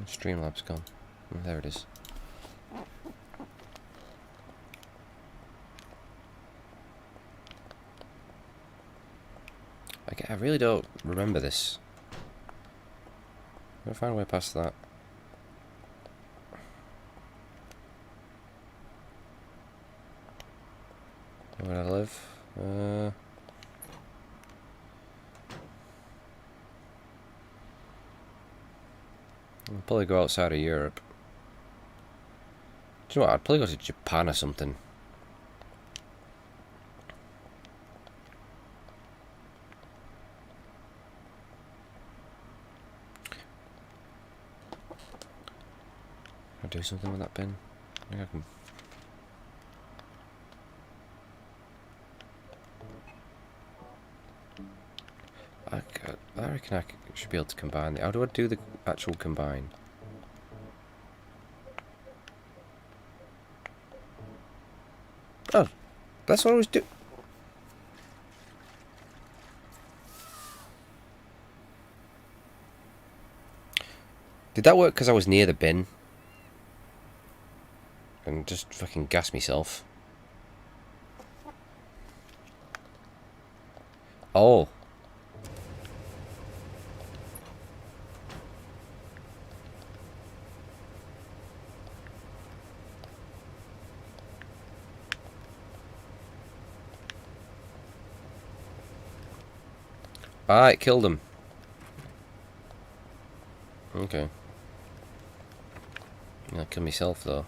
Streamlabs gone. Oh, there it is. I really don't remember this. I'm gonna find a way past that. Where do I live? I'll probably go outside of Europe. Do you know what? I'd probably go to Japan or something. Can I do something with that bin? I think I can. I reckon I should be able to combine. How do I do the actual combine? Oh, that's what I was doing. Did that work because I was near the bin? And just fucking gas myself. Oh. Ah, it killed him. Okay. I'll kill myself though.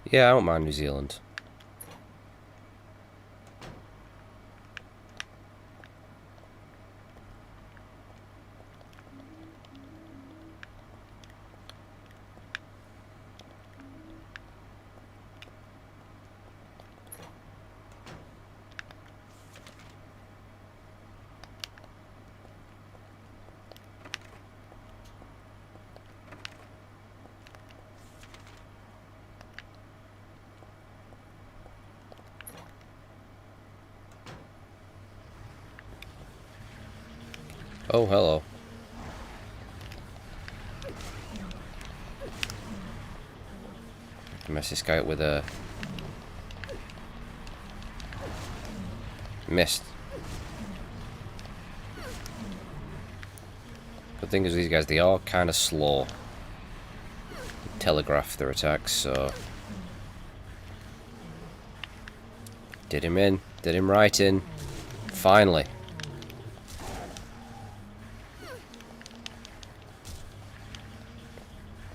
Yeah, I don't mind New Zealand. Oh, hello. Mess this guy up with a... Missed. Good thing is these guys, they are kind of slow. Telegraph their attacks, so... Did him in. Did him right in. Finally.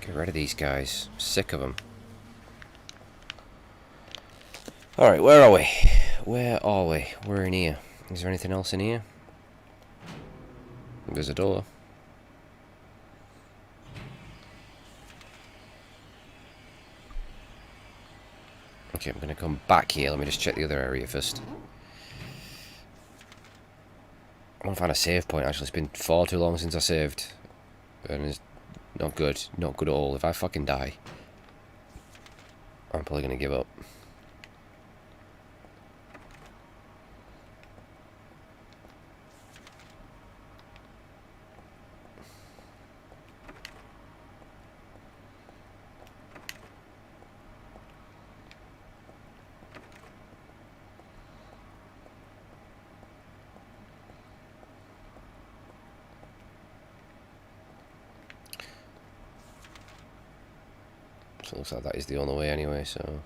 Get rid of these guys. I'm sick of them. Alright, where are we? Where are we? We're in here. Is there anything else in here? There's a door. Okay, I'm going to come back here. Let me just check the other area first. I want to find a save point, actually. It's been far too long since I saved. And it's not good. Not good at all. If I fucking die, I'm probably going to give up. So it looks like that is the only way anyway, so...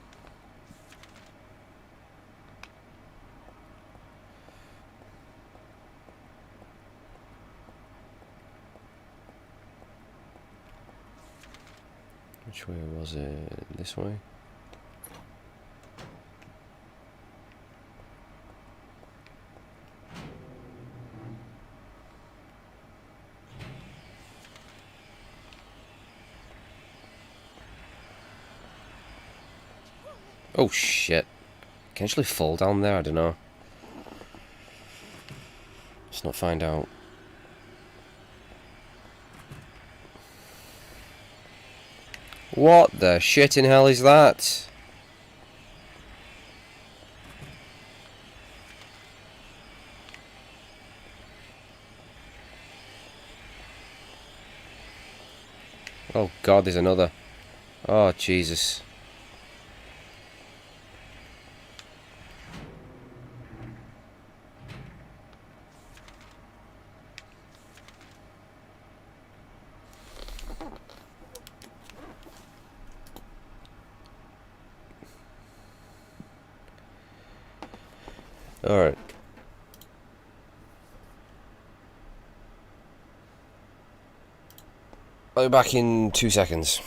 Which way was it? This way? Oh shit. Can I actually fall down there? I don't know. Let's not find out. What the shit in hell is that? Oh god, there's another. Oh Jesus. Alright. I'll be back in 2 seconds.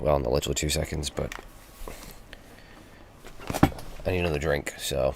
Well, not literally 2 seconds, but I need another drink, so.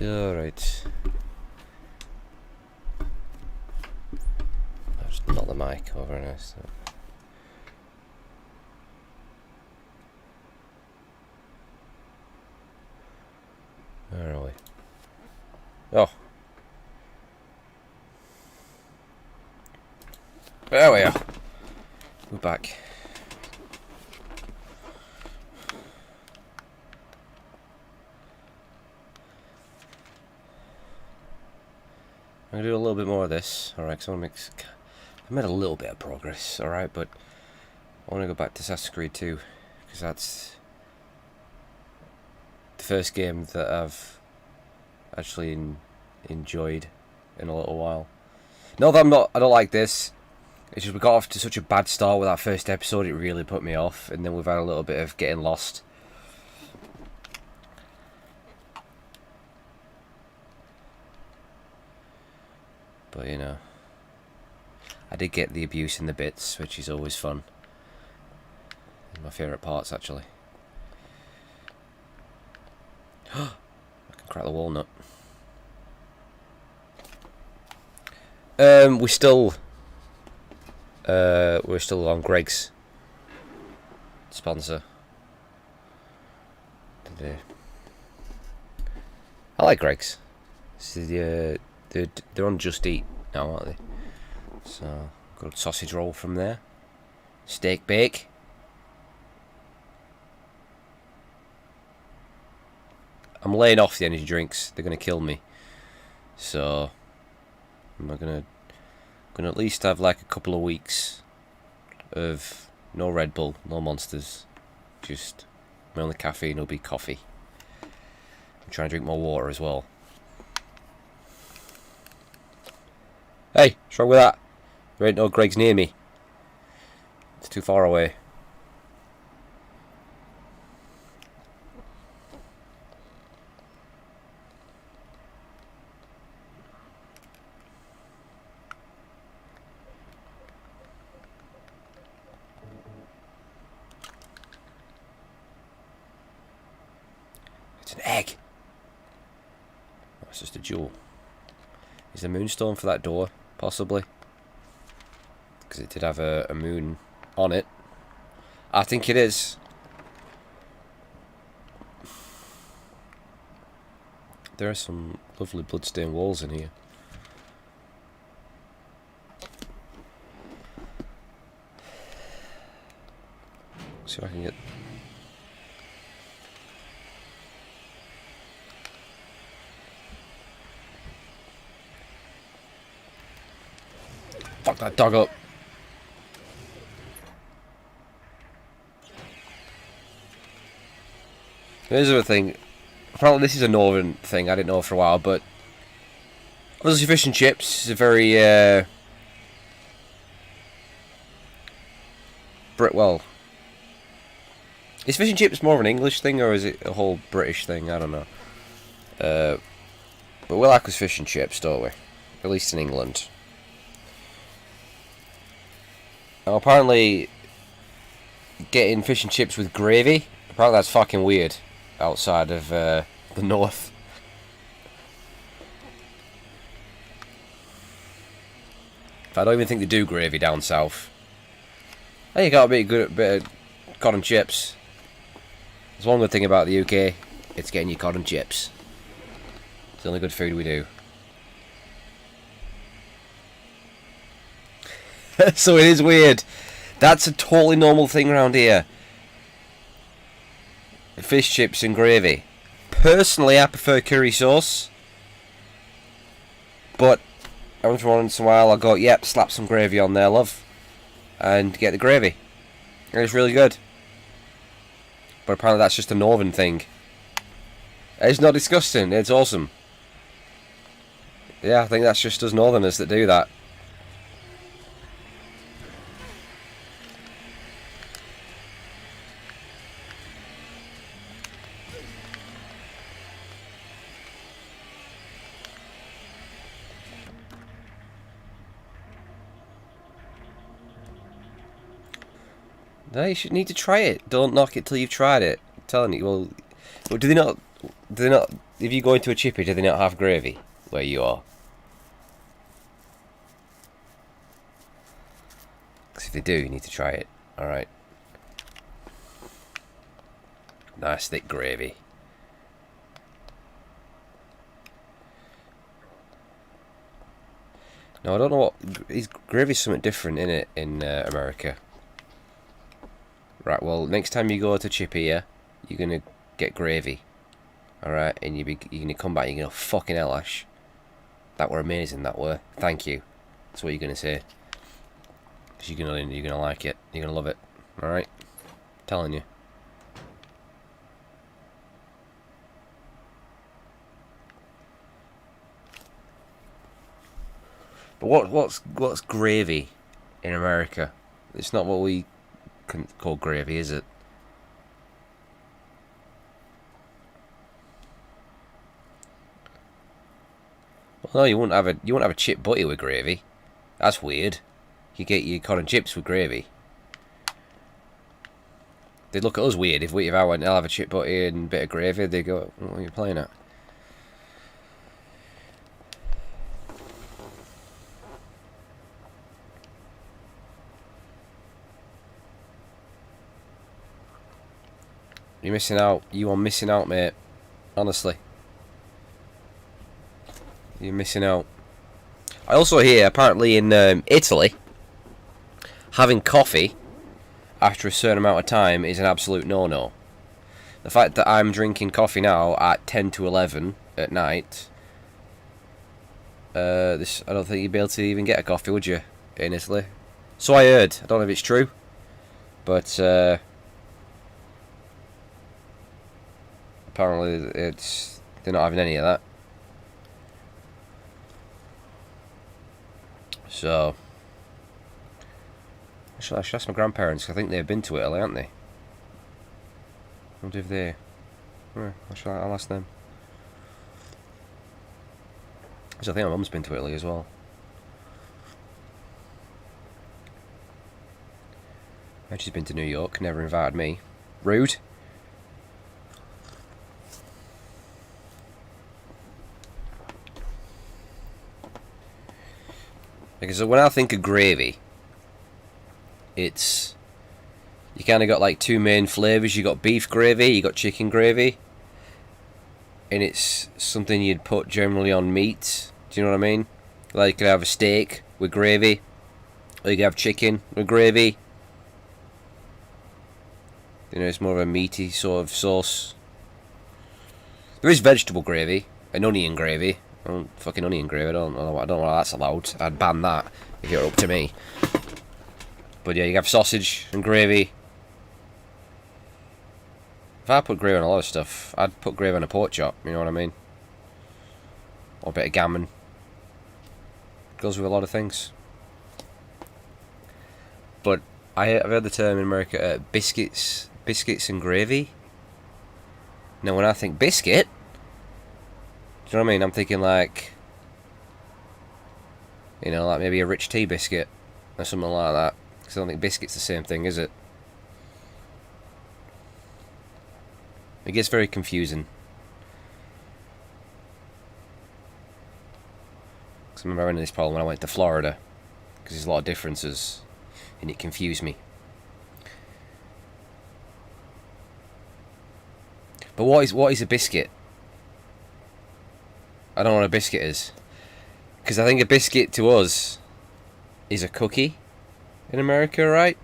Alright. I'll just knock the mic over and so. Where are we? Oh. There we are. We're back. I'm gonna do a little bit more of this, alright, because I made a little bit of progress, alright, but I want to go back to Assassin's Creed 2, because that's the first game that I've actually enjoyed in a little while. Not that I don't like this, it's just we got off to such a bad start with that first episode, it really put me off, and then we've had a little bit of getting lost. But, you know, I did get the abuse in the bits, which is always fun. My favourite parts, actually. I can crack the walnut. We're still on Greggs sponsor. I like Greggs. They're on Just Eat now, aren't they? So, good sausage roll from there. Steak bake. I'm laying off the energy drinks. They're gonna kill me. So, I'm gonna at least have like a couple of weeks of no Red Bull, no Monsters. Just my only caffeine will be coffee. I'm trying to drink more water as well. Hey, what's wrong with that? There ain't no Greggs near me. It's too far away. It's an egg. Oh, it's just a jewel. Is the moonstone for that door? Possibly. Because it did have a moon on it. I think it is. There are some lovely bloodstained walls in here. See if I can get... Fuck that dog up. Here's the other thing. Apparently this is a northern thing, I didn't know for a while, but obviously fish and chips is a very well, is fish and chips more of an English thing or is it a whole British thing? I don't know. But we like us fish and chips, don't we? At least in England. Now apparently getting fish and chips with gravy, apparently that's fucking weird outside of the north. I don't even think they do gravy down south. Hey, you got a bit of cod and chips. There's one good thing about the UK, it's getting your cod and chips. It's the only good food we do. So it is weird. That's a totally normal thing around here. Fish chips and gravy. Personally, I prefer curry sauce. But every once in a while, I'll go, yep, slap some gravy on there, love. And get the gravy. And it's really good. But apparently that's just a northern thing. It's not disgusting, it's awesome. Yeah, I think that's just us northerners that do that. No, you should need to try it. Don't knock it till you've tried it. I'm telling you. Well, do they not? if you go into a chippy, do they not have gravy where you are? Because if they do, you need to try it. Alright. Nice thick gravy. No, I don't know what... Gravy's something different, innit, in America. Right, well, next time you go to chippy, yeah, you're going to get gravy. Alright, and you're going to come back and you're going to fucking hell, Ash. That were amazing, that were. Thank you. That's what you're going to say. Because you're going to like it. You're going to love it. Alright? Telling you. But what's gravy in America? It's not what we can call gravy, is it? Well, no, you wouldn't have a chip butty with gravy. That's weird. You get your cod and chips with gravy. They'd look at us weird if I went, I'll have a chip butty and a bit of gravy. They go, what are you playing at? You're missing out. You are missing out, mate. Honestly. You're missing out. I also hear, apparently in Italy, having coffee after a certain amount of time is an absolute no-no. The fact that I'm drinking coffee now at 10 to 11 at night, I don't think you'd be able to even get a coffee, would you, in Italy? So I heard. I don't know if it's true, but apparently they're not having any of that. So I should ask my grandparents. I think they've been to Italy, haven't they? I wonder if they... I'll ask them. Because I think my mum's been to Italy as well. And she's been to New York, never invited me. Rude. Because when I think of gravy, it's... You kind of got like two main flavours. You got beef gravy, you got chicken gravy. And it's something you'd put generally on meat. Do you know what I mean? Like you could have a steak with gravy. Or you could have chicken with gravy. You know, it's more of a meaty sort of sauce. There is vegetable gravy and onion gravy. Fucking onion gravy. I don't know why that's allowed. I'd ban that if it were up to me. But yeah, you have sausage and gravy. If I put gravy on a lot of stuff, I'd put gravy on a pork chop. You know what I mean? Or a bit of gammon. Goes with a lot of things. But I've heard the term in America, biscuits and gravy. Now, when I think biscuit, do you know what I mean? I'm thinking like, you know, like maybe a rich tea biscuit or something like that. Because I don't think biscuit's the same thing, is it? It gets very confusing. Because I remember having this problem when I went to Florida. Because there's a lot of differences. And it confused me. But what is a biscuit? I don't know what a biscuit is. Because I think a biscuit to us is a cookie in America, right?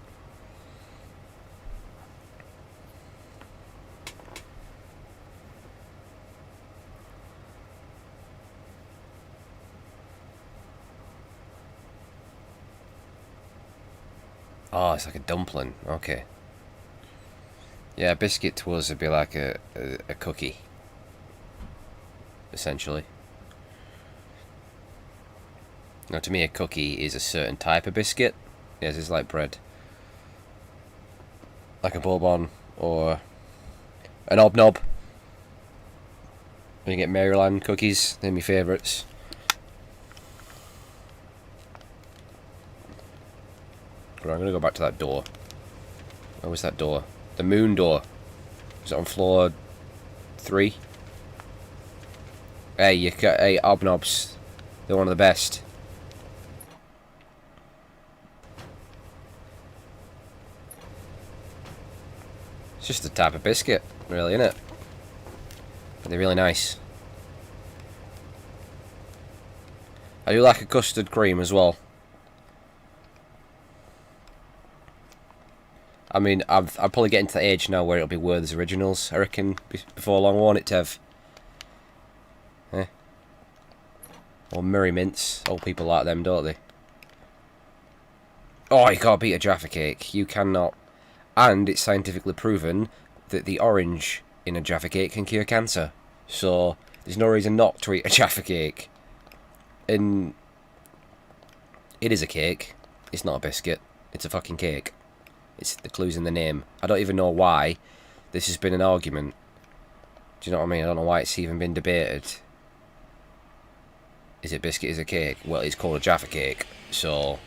Oh, it's like a dumpling. Okay. Yeah, a biscuit to us would be like a cookie. Essentially. Now, to me, a cookie is a certain type of biscuit. Yes, it's like bread. Like a bourbon or an hobnob. You get Maryland cookies. They're my favourites. Right, I'm going to go back to that door. Where was that door? The moon door. Is it on floor 3? Hey, hey, Obnobs. They're one of the best. It's just a type of biscuit, really, isn't it? But they're really nice. I do like a custard cream as well. I mean, I'll probably get into the age now where it'll be Werther's Originals, I reckon, before long, won't it, Tev? Eh? Or Murray Mints. Old people like them, don't they? Oh, you can't beat a Jaffa Cake. You cannot. And it's scientifically proven that the orange in a Jaffa Cake can cure cancer. So, there's no reason not to eat a Jaffa Cake. And it is a cake. It's not a biscuit. It's a fucking cake. It's the clues in the name. I don't even know why this has been an argument. Do you know what I mean? I don't know why it's even been debated. Is it biscuit, is it cake? Well, it's called a Jaffa Cake, so...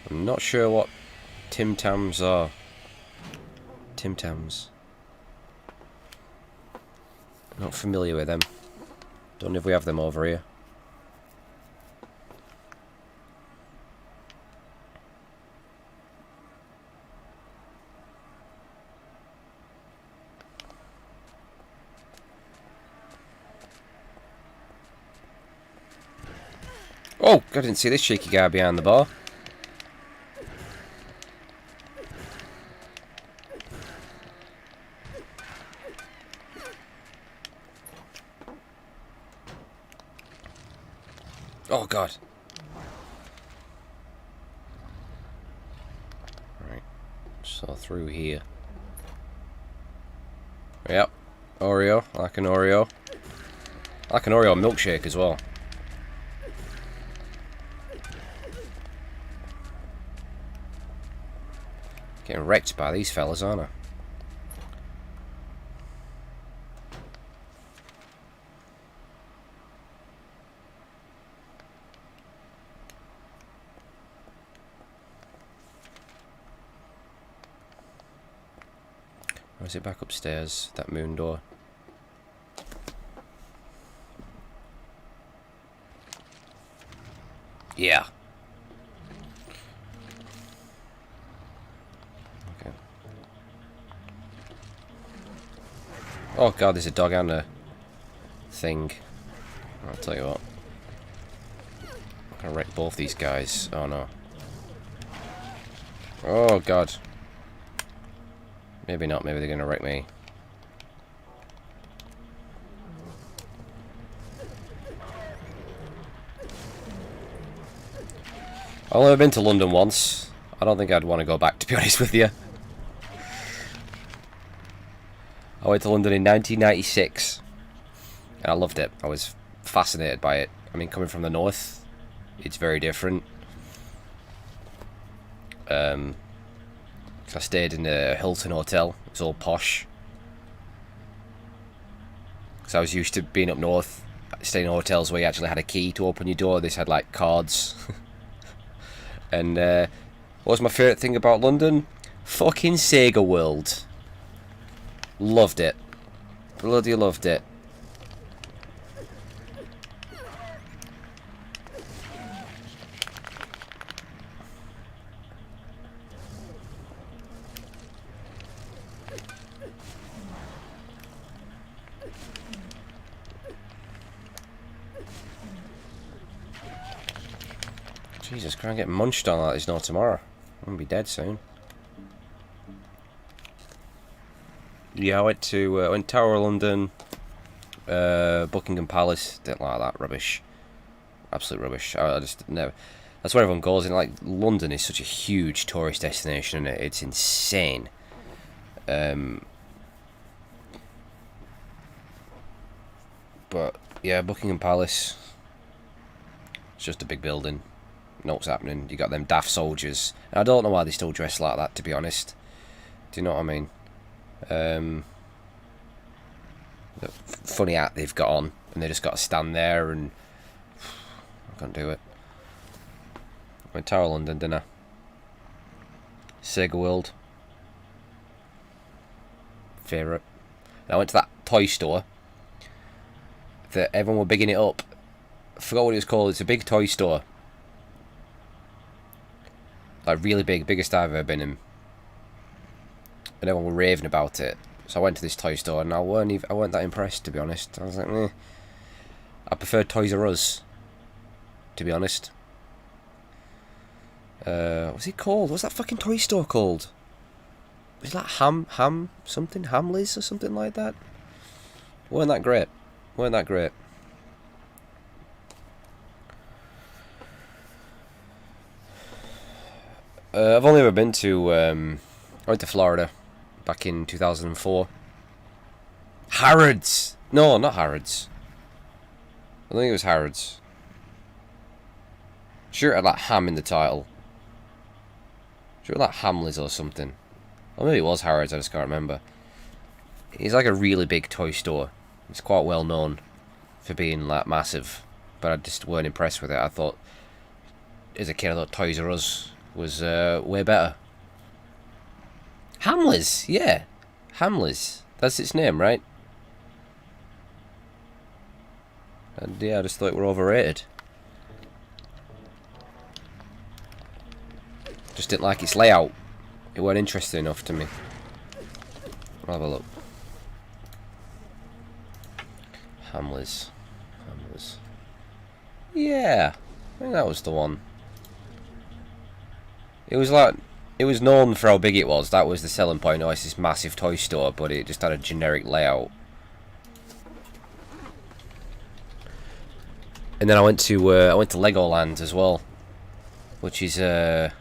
I'm not sure what Tim Tams are. Tim Tams. Not familiar with them. Don't know if we have them over here. Oh, I didn't see this cheeky guy behind the bar. Oh, God. Right. So through here. Yep. Oreo. I like an Oreo. I like an Oreo milkshake as well. Getting wrecked by these fellas, aren't I? Or is it back upstairs, that moon door? Yeah. Okay. Oh God, there's a dog and a thing. I'll tell you what. I'm gonna wreck both these guys. Oh no. Oh God. Maybe not, maybe they're gonna wreck me. I've only been to London once. I don't think I'd want to go back, to be honest with you. I went to London in 1996. And I loved it. I was fascinated by it. I mean, coming from the north, it's very different. I stayed in a Hilton hotel. It was all posh. Because I was used to being up north, staying in hotels where you actually had a key to open your door. This had like cards. And what was my favourite thing about London? Fucking Sega World. Loved it. Bloody loved it. Jesus, can I get munched on like there's no tomorrow? I'm gonna be dead soon. Yeah, I went to Tower of London, Buckingham Palace. Didn't like that rubbish. Absolute rubbish. I just never. That's where everyone goes. And like London is such a huge tourist destination, and it's insane. But yeah, Buckingham Palace. It's just a big building. Know what's happening. You got them daft soldiers. And I don't know why they still dress like that, to be honest. Do you know what I mean? The funny hat they've got on, and they just got to stand there, and I can't do it. I went to Tower of London, didn't I? Sega World. Favourite. And I went to that toy store that everyone were bigging it up. I forgot what it was called. It's a big toy store. Like really big, biggest I've ever been in. And everyone were raving about it. So I went to this toy store and I weren't that impressed, to be honest. I was like, meh. I preferred Toys R Us, to be honest. What's it called? What's that fucking toy store called? Was that Hamleys or something like that? Weren't that great. Weren't that great. I've only ever been to, I went to Florida back in 2004. Harrods! No, not Harrods. I think it was Harrods. Sure it had like ham in the title. Sure it had like Hamleys or something. Or maybe it was Harrods, I just can't remember. It's like a really big toy store. It's quite well known for being like massive. But I just weren't impressed with it. I thought, as a kid, I thought Toys R Us was way better. Hamleys, yeah. Hamleys. That's its name, right? And yeah, I just thought it were overrated. Just didn't like its layout. It weren't interesting enough to me. I'll have a look. Hamleys. Hamleys. Yeah, I think that was the one. It was like, it was known for how big it was. That was the selling point. Oh, it's this massive toy store, but it just had a generic layout. And then I went to Legoland as well, which is yeah,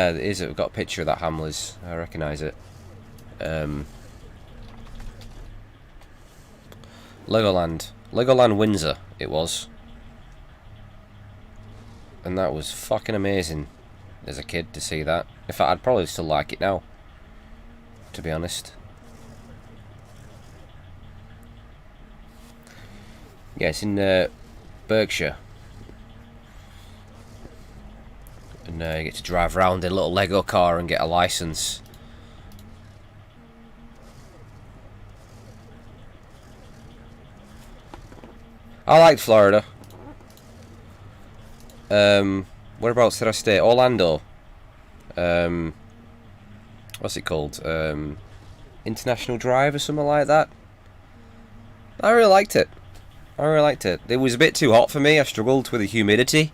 it is. I've got a picture of that Hamleys. I recognise it. Legoland Windsor it was. And that was fucking amazing as a kid to see that. In fact, I'd probably still like it now, to be honest. Yeah, it's in Berkshire. And you get to drive around in a little Lego car and get a license. I liked Florida. Whereabouts did I stay? Orlando. What's it called? International Drive or something like that. I really liked it. I really liked it. It was a bit too hot for me. I struggled with the humidity.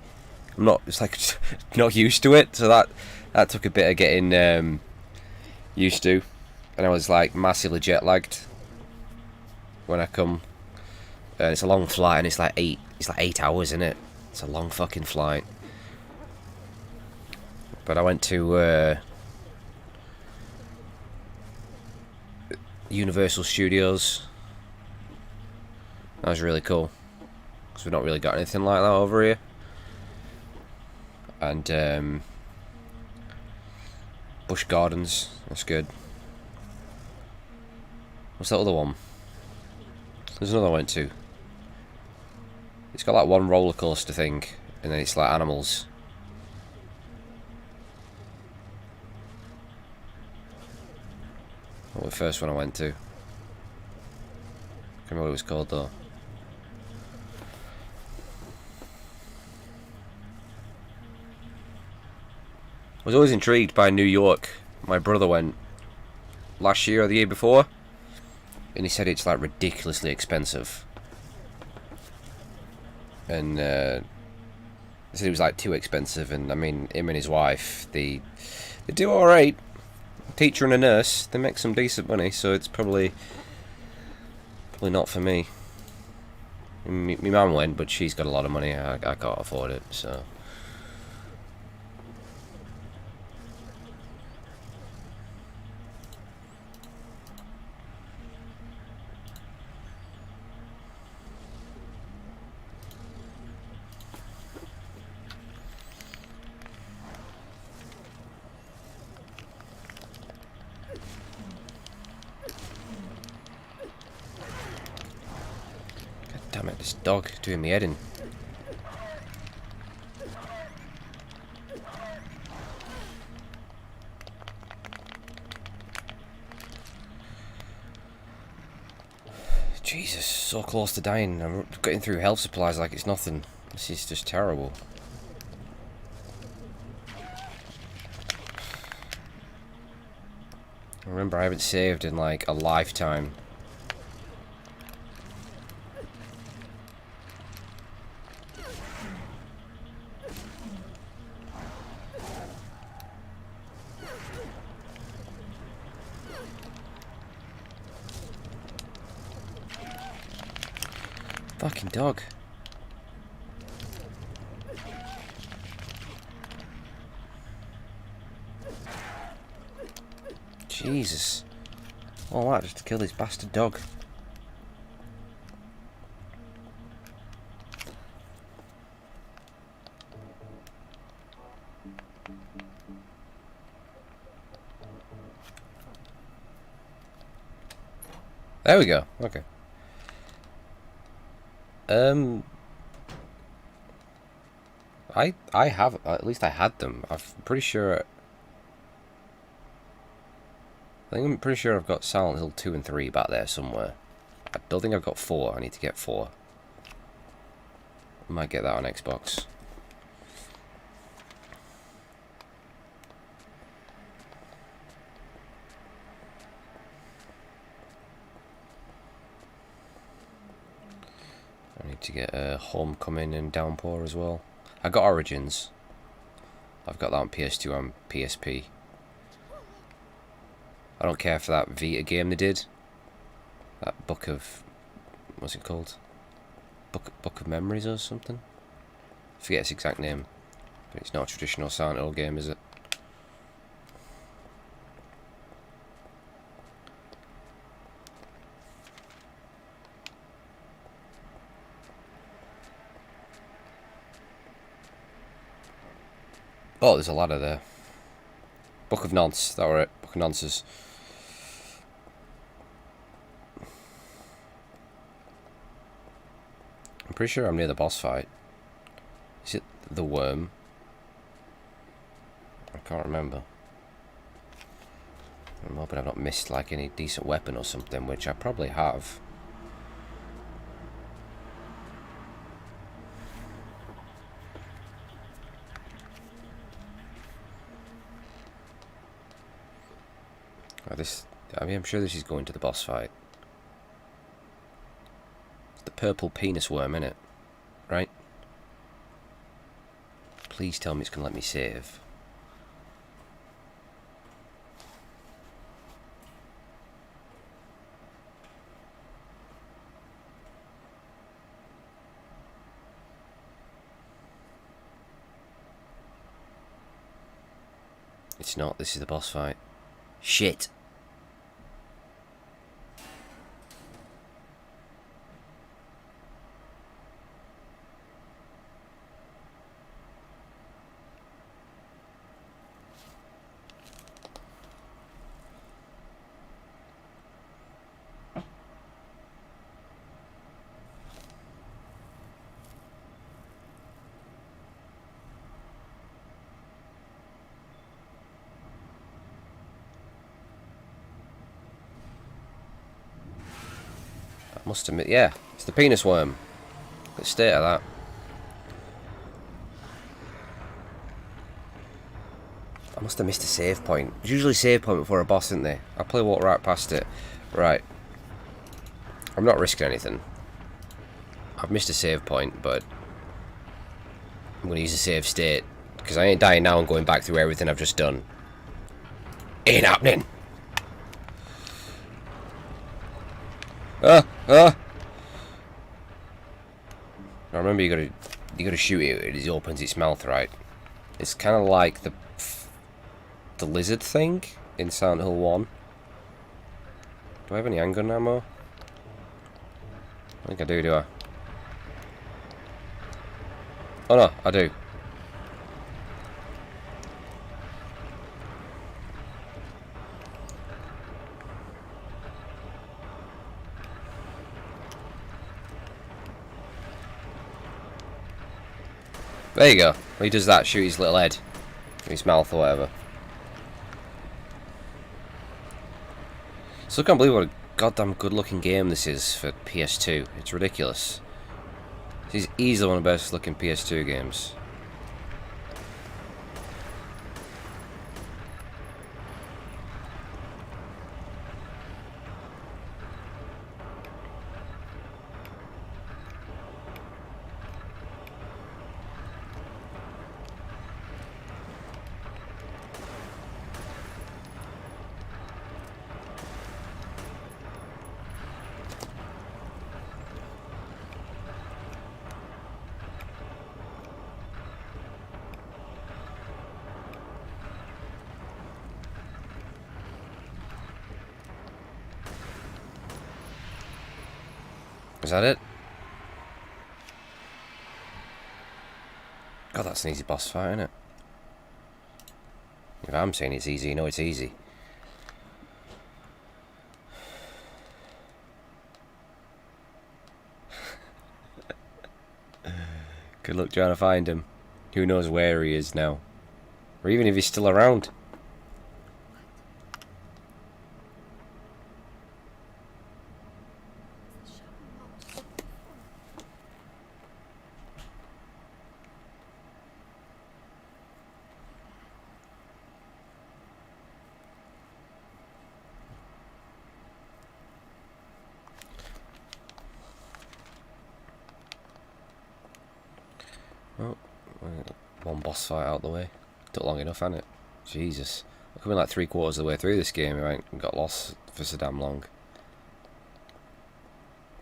I'm not, it's like, not used to it, so that took a bit of getting used to. And I was like massively jet lagged when I come. And it's a long flight, and it's like 8 hours, isn't it? It's a long fucking flight. But I went to Universal Studios. That was really cool, because we've not really got anything like that over here. And Busch Gardens, that's good. What's that other one? There's another one I went to. It's got like one roller coaster thing, and then it's like animals. What was the first one I went to? Can't remember what it was called though. I was always intrigued by New York. My brother went last year or the year before, and he said it's like ridiculously expensive. And he said it was like too expensive. And I mean, him and his wife, they do all right. Teacher and a nurse, they make some decent money, so it's probably not for me. My mum went, but she's got a lot of money. I can't afford it, so. Damn it, this dog doing me head in. Jesus, so close to dying. I'm getting through health supplies like it's nothing. This is just terrible. Remember, I haven't saved in like a lifetime. Fucking dog. Jesus. All that just to kill this bastard dog. There we go. Okay. I have, at least I had them. I'm pretty sure. I'm pretty sure I've got Silent Hill 2 and 3 back there somewhere. I don't think I've got 4. I need to get 4. I might get that on Xbox. I need to get Homecoming and Downpour as well. I got Origins. I've got that on PS2 and PSP. I don't care for that Vita game they did. That Book of... what's it called? Book of Memories or something? I forget its exact name. But it's not a traditional Silent Hill game, is it? Oh, there's a ladder there. Book of Nonce, that were it. Book of Nonces. I'm pretty sure I'm near the boss fight. Is it the worm? I can't remember. I'm hoping I've not missed like any decent weapon or something, which I probably have. I'm sure this is going to the boss fight. It's the purple penis worm, innit? Right? Please tell me it's going to let me save. It's not. This is the boss fight. Shit. Must admit, yeah, it's the penis worm. Let's stay at that. I must have missed a save point. There's usually a save point before a boss, isn't there? I'll probably walk right past it. Right. I'm not risking anything. I've missed a save point, but I'm going to use a save state. Because I ain't dying now and going back through everything I've just done. Ain't happening! Now remember, you gotta shoot it as it opens its mouth, right? It's kind of like the lizard thing in Silent Hill 1. Do I have any handgun ammo? I think I do I? Oh no, I do. There you go. When he does that, shoot his little head. His mouth or whatever. Still can't believe what goddamn good-looking game this is for PS2. It's ridiculous. This is easily one of the best-looking PS2 games. Is that it? God, that's an easy boss fight, isn't it? If I'm saying it's easy, you know it's easy. Good luck trying to find him. Who knows where he is now. Or even if he's still around. Oh, one boss fight out the way. Took long enough, hasn't it? Jesus. I've been like 3/4 of the way through this game. I got lost for so damn long.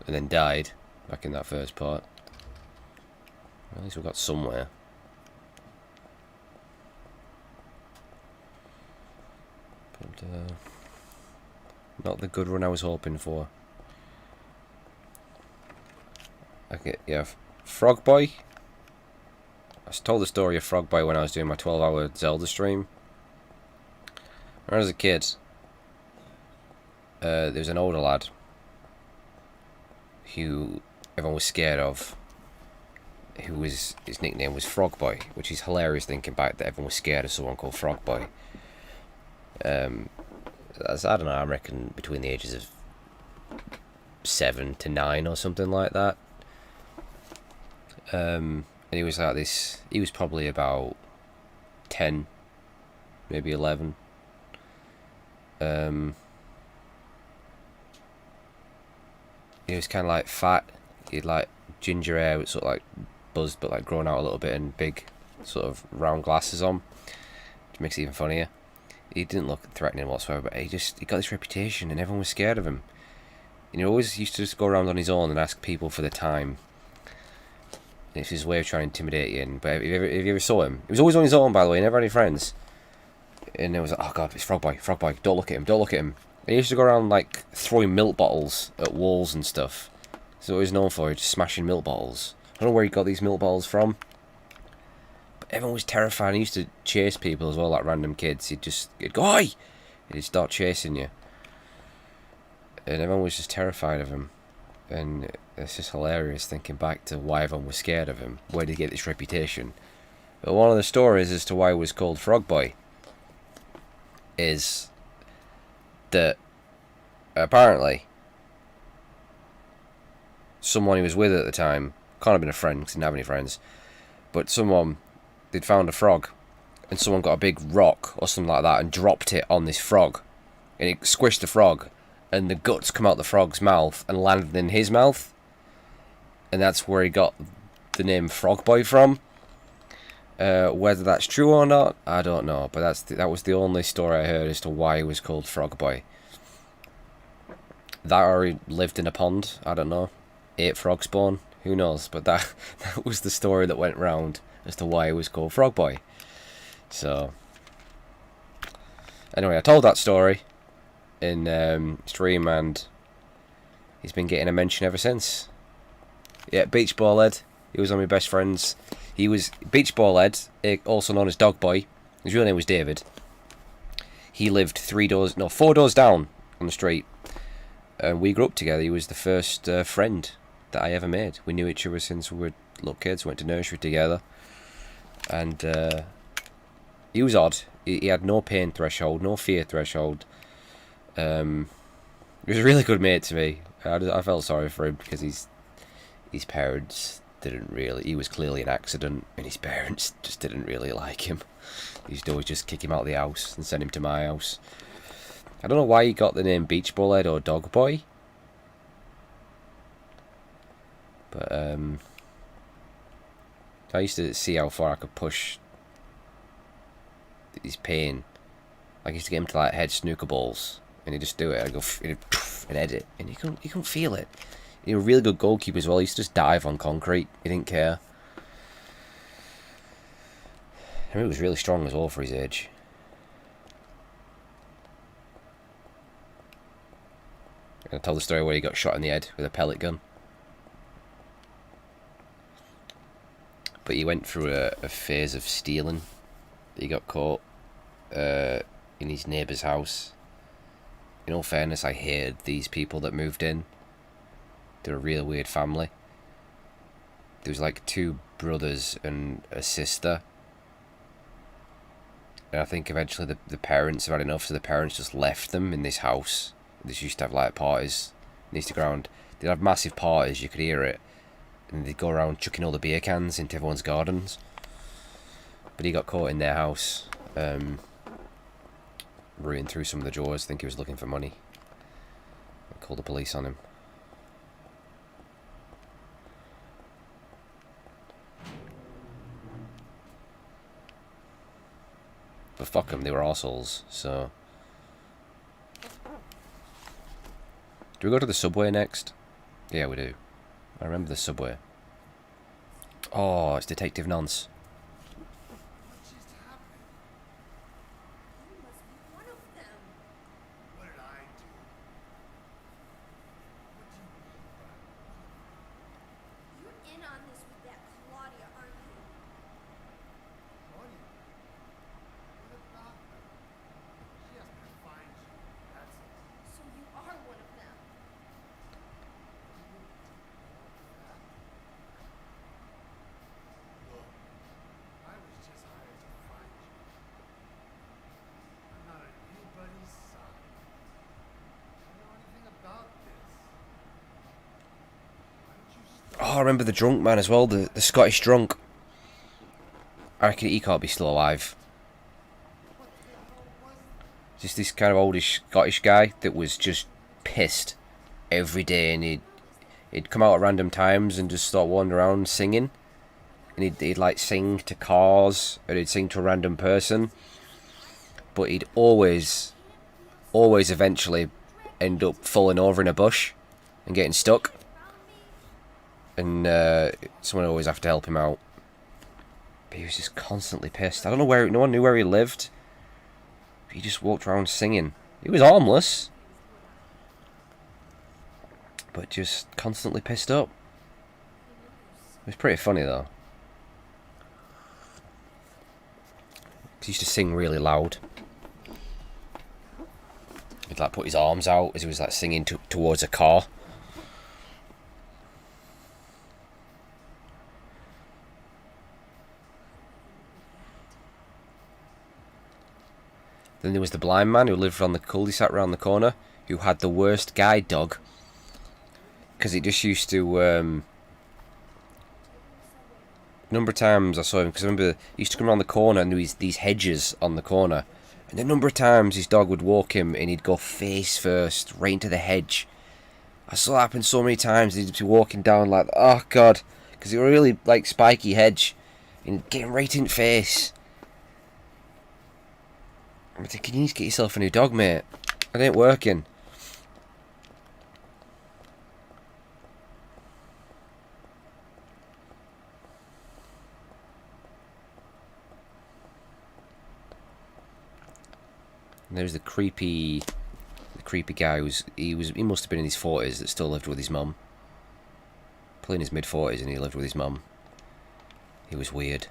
And then died back in that first part. At least we got somewhere. But, not the good run I was hoping for. Okay, yeah, Frog Boy. I told the story of Frog Boy when I was doing my 12-hour Zelda stream. When I was a kid, there was an older lad who everyone was scared of. His nickname was Frog Boy, which is hilarious thinking back that everyone was scared of someone called Frog Boy. That's, I don't know, I reckon between the ages of 7 to 9 or something like that. And he was like this, he was probably about 10, maybe 11. He was kind of like fat, he had like ginger hair, with sort of like buzzed but like grown out a little bit, and big sort of round glasses on, which makes it even funnier. He didn't look threatening whatsoever, but he got this reputation and everyone was scared of him. And he always used to just go around on his own and ask people for the time. And it's his way of trying to intimidate you. But if you ever saw him, he was always on his own, by the way, never had any friends. And it was like, oh god, it's Frog Boy, don't look at him, don't look at him. And he used to go around like throwing milk bottles at walls and stuff. That's what he's known for, just smashing milk bottles. I don't know where he got these milk bottles from. But everyone was terrified. He used to chase people as well, like random kids. He'd go, oi! He'd start chasing you. And everyone was just terrified of him. And it's just hilarious thinking back to why everyone was scared of him. Where did he get this reputation? But one of the stories as to why he was called Frog Boy is that apparently someone he was with at the time, can't have been a friend because he didn't have any friends, but they'd found a frog, and someone got a big rock or something like that and dropped it on this frog, and it squished the frog, and the guts come out the frog's mouth and landed in his mouth, and that's where he got the name Frog Boy from. Whether that's true or not, I don't know, but that was the only story I heard as to why he was called Frog Boy. That, or he lived in a pond, I don't know, ate frog spawn, who knows, but that was the story that went round as to why he was called Frog Boy. So, anyway, I told that story in stream, and he's been getting a mention ever since. Yeah, Beach Ballhead, he was one of my best friends. He was Beach Ballhead, also known as Dog Boy. His real name was David. He lived 4 doors down on the street. And we grew up together. He was the first friend that I ever made. We knew each other since we were little kids, went to nursery together. And he was odd. He had no pain threshold, no fear threshold. He was a really good mate to me. I felt sorry for him because his parents didn't really. He was clearly an accident, and his parents just didn't really like him. They used to always just kick him out of the house and send him to my house. I don't know why he got the name Beach Bullhead or Dog Boy. But I used to see how far I could push his pain. Like I used to get him to like head snooker balls, and he'd just do it. I'd go and head it, and he couldn't feel it. He was a really good goalkeeper as well. He used to just dive on concrete. He didn't care. I mean, he was really strong as well for his age. I told the story where he got shot in the head with a pellet gun. But he went through a phase of stealing. He got caught in his neighbour's house. In all fairness, I hated these people that moved in. They're a real weird family. There was like 2 brothers and a sister. And I think eventually the parents have had enough, so the parents just left them in this house. They used to have like parties in the ground. They'd have massive parties, you could hear it. And they'd go around chucking all the beer cans into everyone's gardens. But he got caught in their house, rooting through some of the drawers. I think he was looking for money. I called the police on him. But fuck them, they were arseholes, so... Do we go to the subway next? Yeah, we do. I remember the subway. Oh, it's Detective Nonce. Oh, I remember the drunk man as well, the Scottish drunk. I reckon he can't be still alive. Just this kind of oldish Scottish guy that was just pissed every day, and he'd come out at random times and just start wandering around singing. And he'd like sing to cars, or he'd sing to a random person. But he'd always eventually end up falling over in a bush and getting stuck. And someone would always have to help him out. But he was just constantly pissed. I don't know where, no one knew where he lived. He just walked around singing. He was harmless, but just constantly pissed up. It was pretty funny though. He used to sing really loud. He'd like put his arms out as he was like singing towards a car. Then there was the blind man who lived on the cul-de-sac round the corner, who had the worst guide dog. Because he just used to... a number of times I saw him, because I remember he used to come around the corner and there was these hedges on the corner. And a number of times his dog would walk him and he'd go face first, right into the hedge. I saw it happen so many times. He'd be walking down like, oh god, because it was a really like spiky hedge. And he'd get him right in the face. I'm thinking, you need to get yourself a new dog, mate. It ain't working. And there was the creepy guy he must have been in his 40s that still lived with his mum. Probably in his mid 40s, and he lived with his mum. He was weird.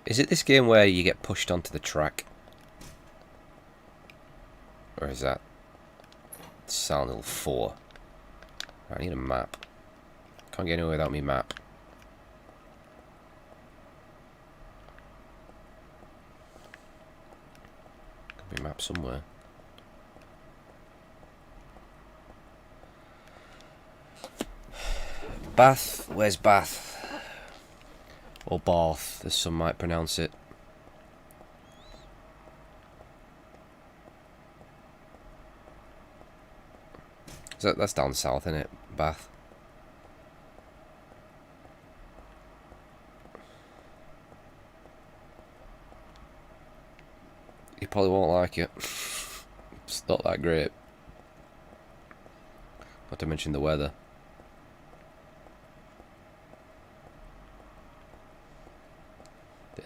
Is it this game where you get pushed onto the track? Or is that Silent Hill 4? Right, I need a map. Can't get anywhere without me map. Could be a map somewhere. Bath? Where's Bath? Or Bath, as some might pronounce it. So that's down south, isn't it? Bath. You probably won't like it. It's not that great. Not to mention the weather.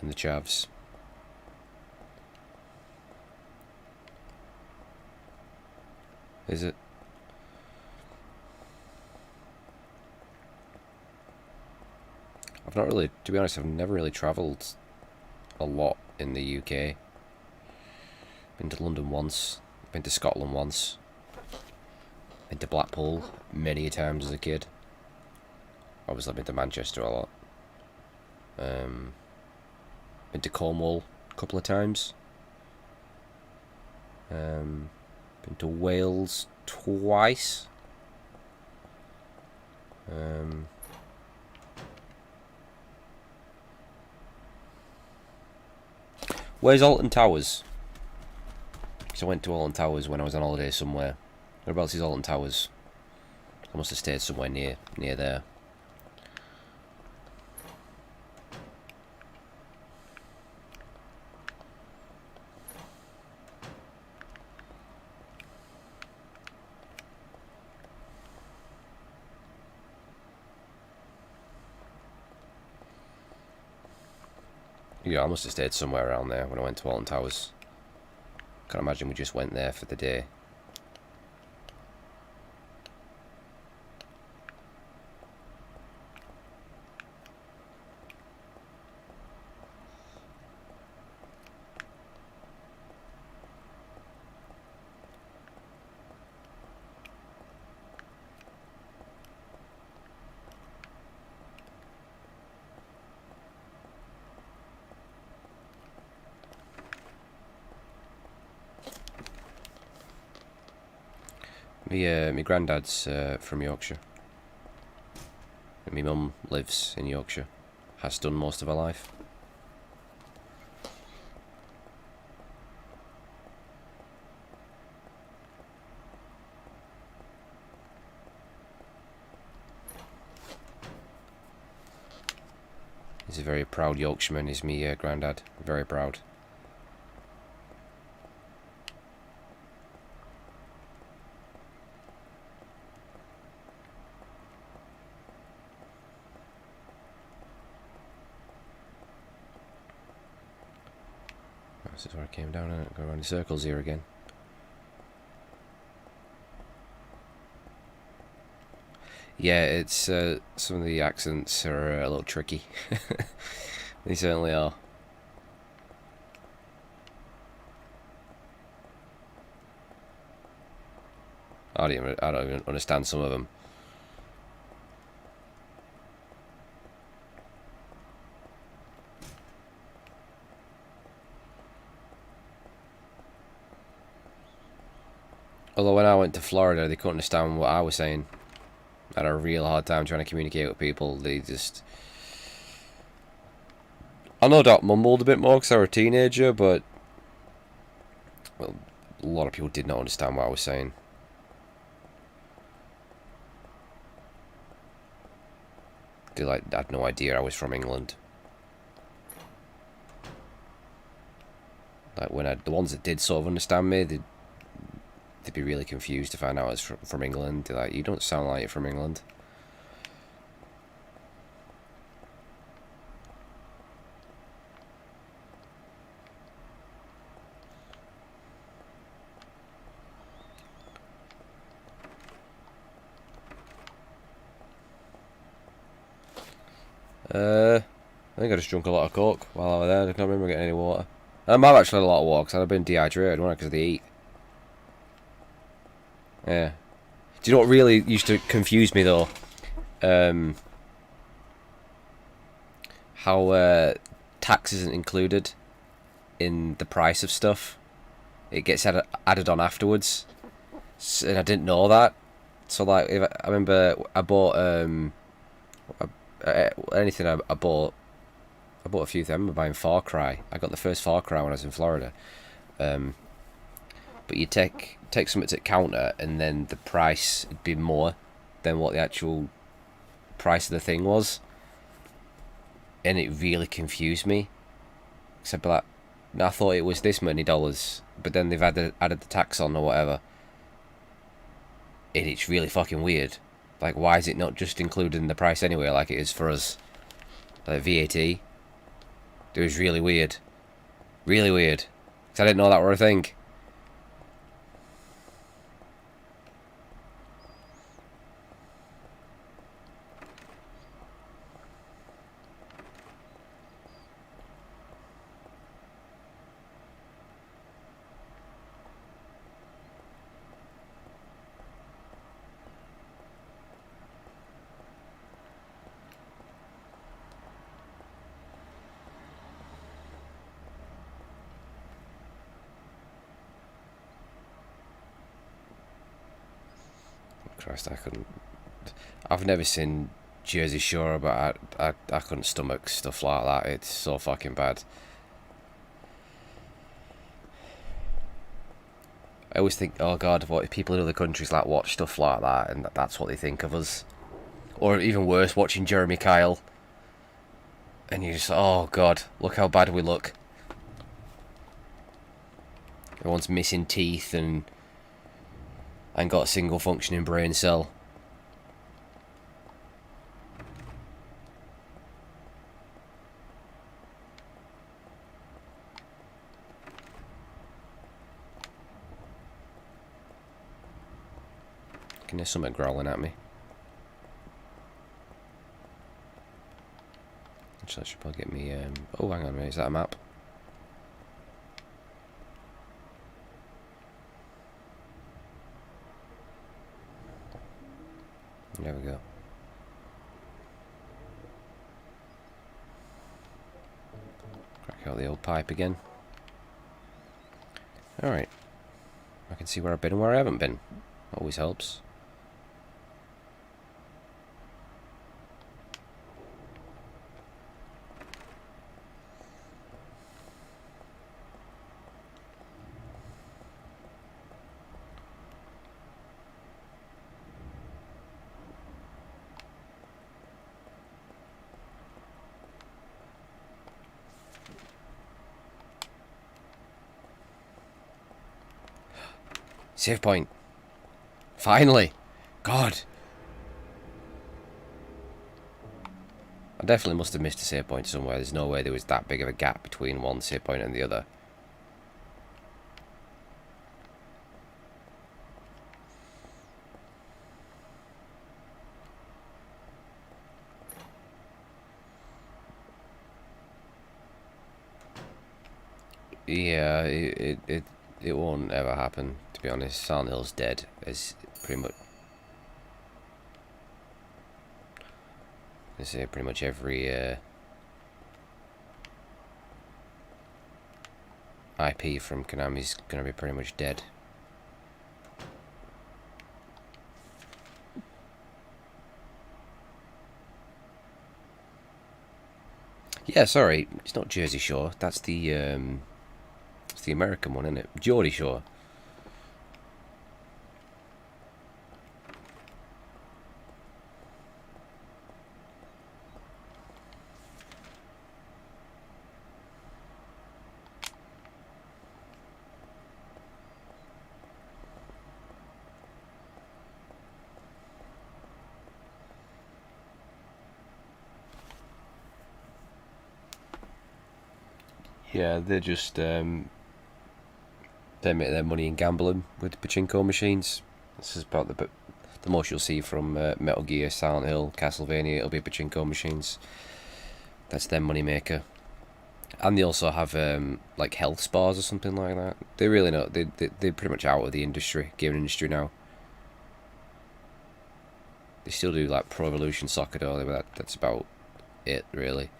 And the chavs. Is it? I've not really, to be honest, I've never really travelled a lot in the UK. Been to London once, been to Scotland once, been to Blackpool many times as a kid. Obviously I've been to Manchester a lot. Been to Cornwall a couple of times. Been to Wales twice. Where's Alton Towers? Because I went to Alton Towers when I was on holiday somewhere. Whereabouts is Alton Towers? I must have stayed somewhere near there. Yeah, I must have stayed somewhere around there when I went to Alton Towers. Can't imagine we just went there for the day. My granddad's from Yorkshire. And my mum lives in Yorkshire. Has done most of her life. He's a very proud Yorkshireman, is me granddad. Very proud. This is where I came down and go around in circles here again. Yeah, it's some of the accents are a little tricky. They certainly are. I don't even understand some of them. Although when I went to Florida, they couldn't understand what I was saying. I had a real hard time trying to communicate with people. They just... I no doubt mumbled a bit more because I was a teenager, but... Well, a lot of people did not understand what I was saying. They had no idea I was from England. Like when the ones that did sort of understand me, they'd be really confused to find out I was from England. They're like, you don't sound like you're from England. I think I just drank a lot of Coke while I was there. I can't remember getting any water. I might have actually had a lot of water because I'd been dehydrated, wasn't I, because of the heat. Yeah. Do you know what really used to confuse me though? How tax isn't included in the price of stuff. It gets added on afterwards, and I didn't know that. So like, if I remember, I bought anything I bought. I bought a few things. I remember buying Far Cry. I got the first Far Cry when I was in Florida. But you take something to the counter, and then the price would be more than what the actual price of the thing was, and it really confused me. So I'd be like, I thought it was this many dollars, but then they've added the tax on or whatever, and it's really fucking weird. Like, why is it not just included in the price anyway, like it is for us? Like VAT. It was really weird. Really weird. Because I didn't know that were a thing. Christ, I couldn't. I've never seen Jersey Shore, but I couldn't stomach stuff like that. It's so fucking bad. I always think, oh god, what if people in other countries like watch stuff like that, and that's what they think of us? Or even worse, watching Jeremy Kyle, and you just, oh god, look how bad we look. Everyone's missing teeth and ain't got a single functioning brain cell. Can there's something growling at me? Actually, I should probably get me. Oh, hang on a minute. Is that a map? There we go. Crack out the old pipe again. Alright. I can see where I've been and where I haven't been. Always helps. Save point. Finally. God. I definitely must have missed a save point somewhere. There's no way there was that big of a gap between one save point and the other. Yeah, it won't ever happen, to be honest. Silent Hill's dead. It's pretty much... I say pretty much every IP from Konami's gonna be pretty much dead. Yeah, sorry, it's not Jersey Shore. That's the it's the American one, isn't it? Geordie Shore. Yeah, they're just they make their money in gambling with pachinko machines. This is about the most you'll see from Metal Gear, Silent Hill, Castlevania. It'll be pachinko machines. That's their money maker. And they also have like health spas or something like that. They really know they're pretty much out of the industry, gaming industry now. They still do like Pro Evolution Soccer, don't they? But that's about it, really.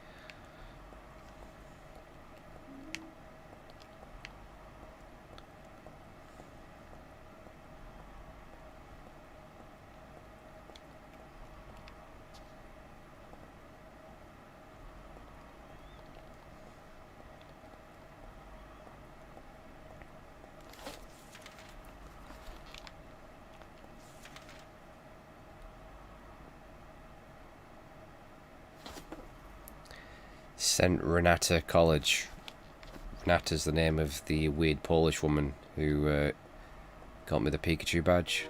St. Renata College. Renata's the name of the weird Polish woman who got me the Pikachu badge.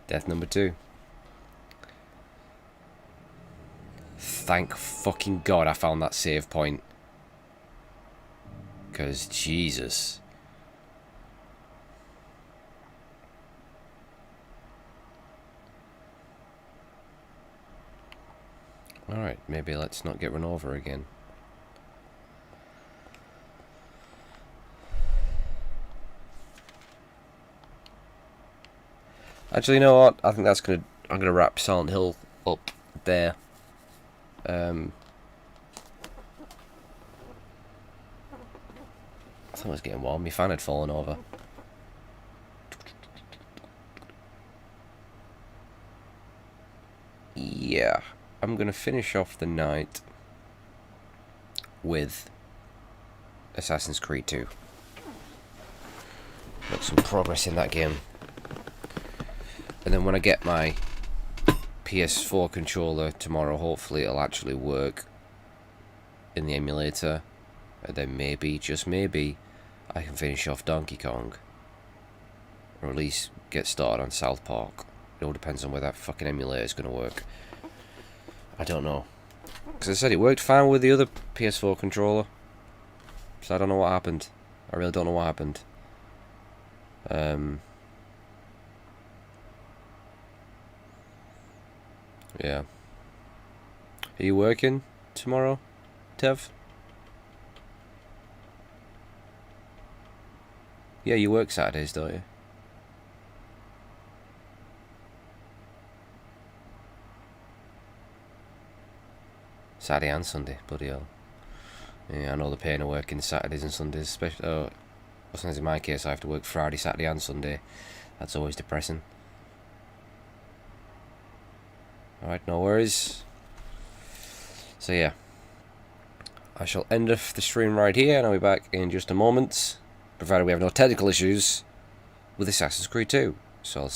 Death number 2. Thank fucking God I found that save point. Because Jesus. Alright, maybe let's not get run over again. Actually, you know what? I think I'm gonna wrap Silent Hill up there. I thought it was getting warm. My fan had fallen over. Yeah, I'm gonna finish off the night with Assassin's Creed 2. Got some progress in that game. And then when I get my PS4 controller tomorrow, hopefully it'll actually work in the emulator. And then maybe, just maybe, I can finish off Donkey Kong. Or at least get started on South Park. It all depends on whether that fucking emulator is going to work. I don't know. Because I said it worked fine with the other PS4 controller. So I don't know what happened. I really don't know what happened. Yeah. Are you working tomorrow, Tev? Yeah, you work Saturdays, don't you? Saturday and Sunday, bloody hell. Yeah, I know the pain of working Saturdays and Sundays, especially. Sometimes in my case, I have to work Friday, Saturday, and Sunday. That's always depressing. Alright, no worries. So yeah, I shall end off the stream right here, and I'll be back in just a moment, provided we have no technical issues with Assassin's Creed 2. So I'll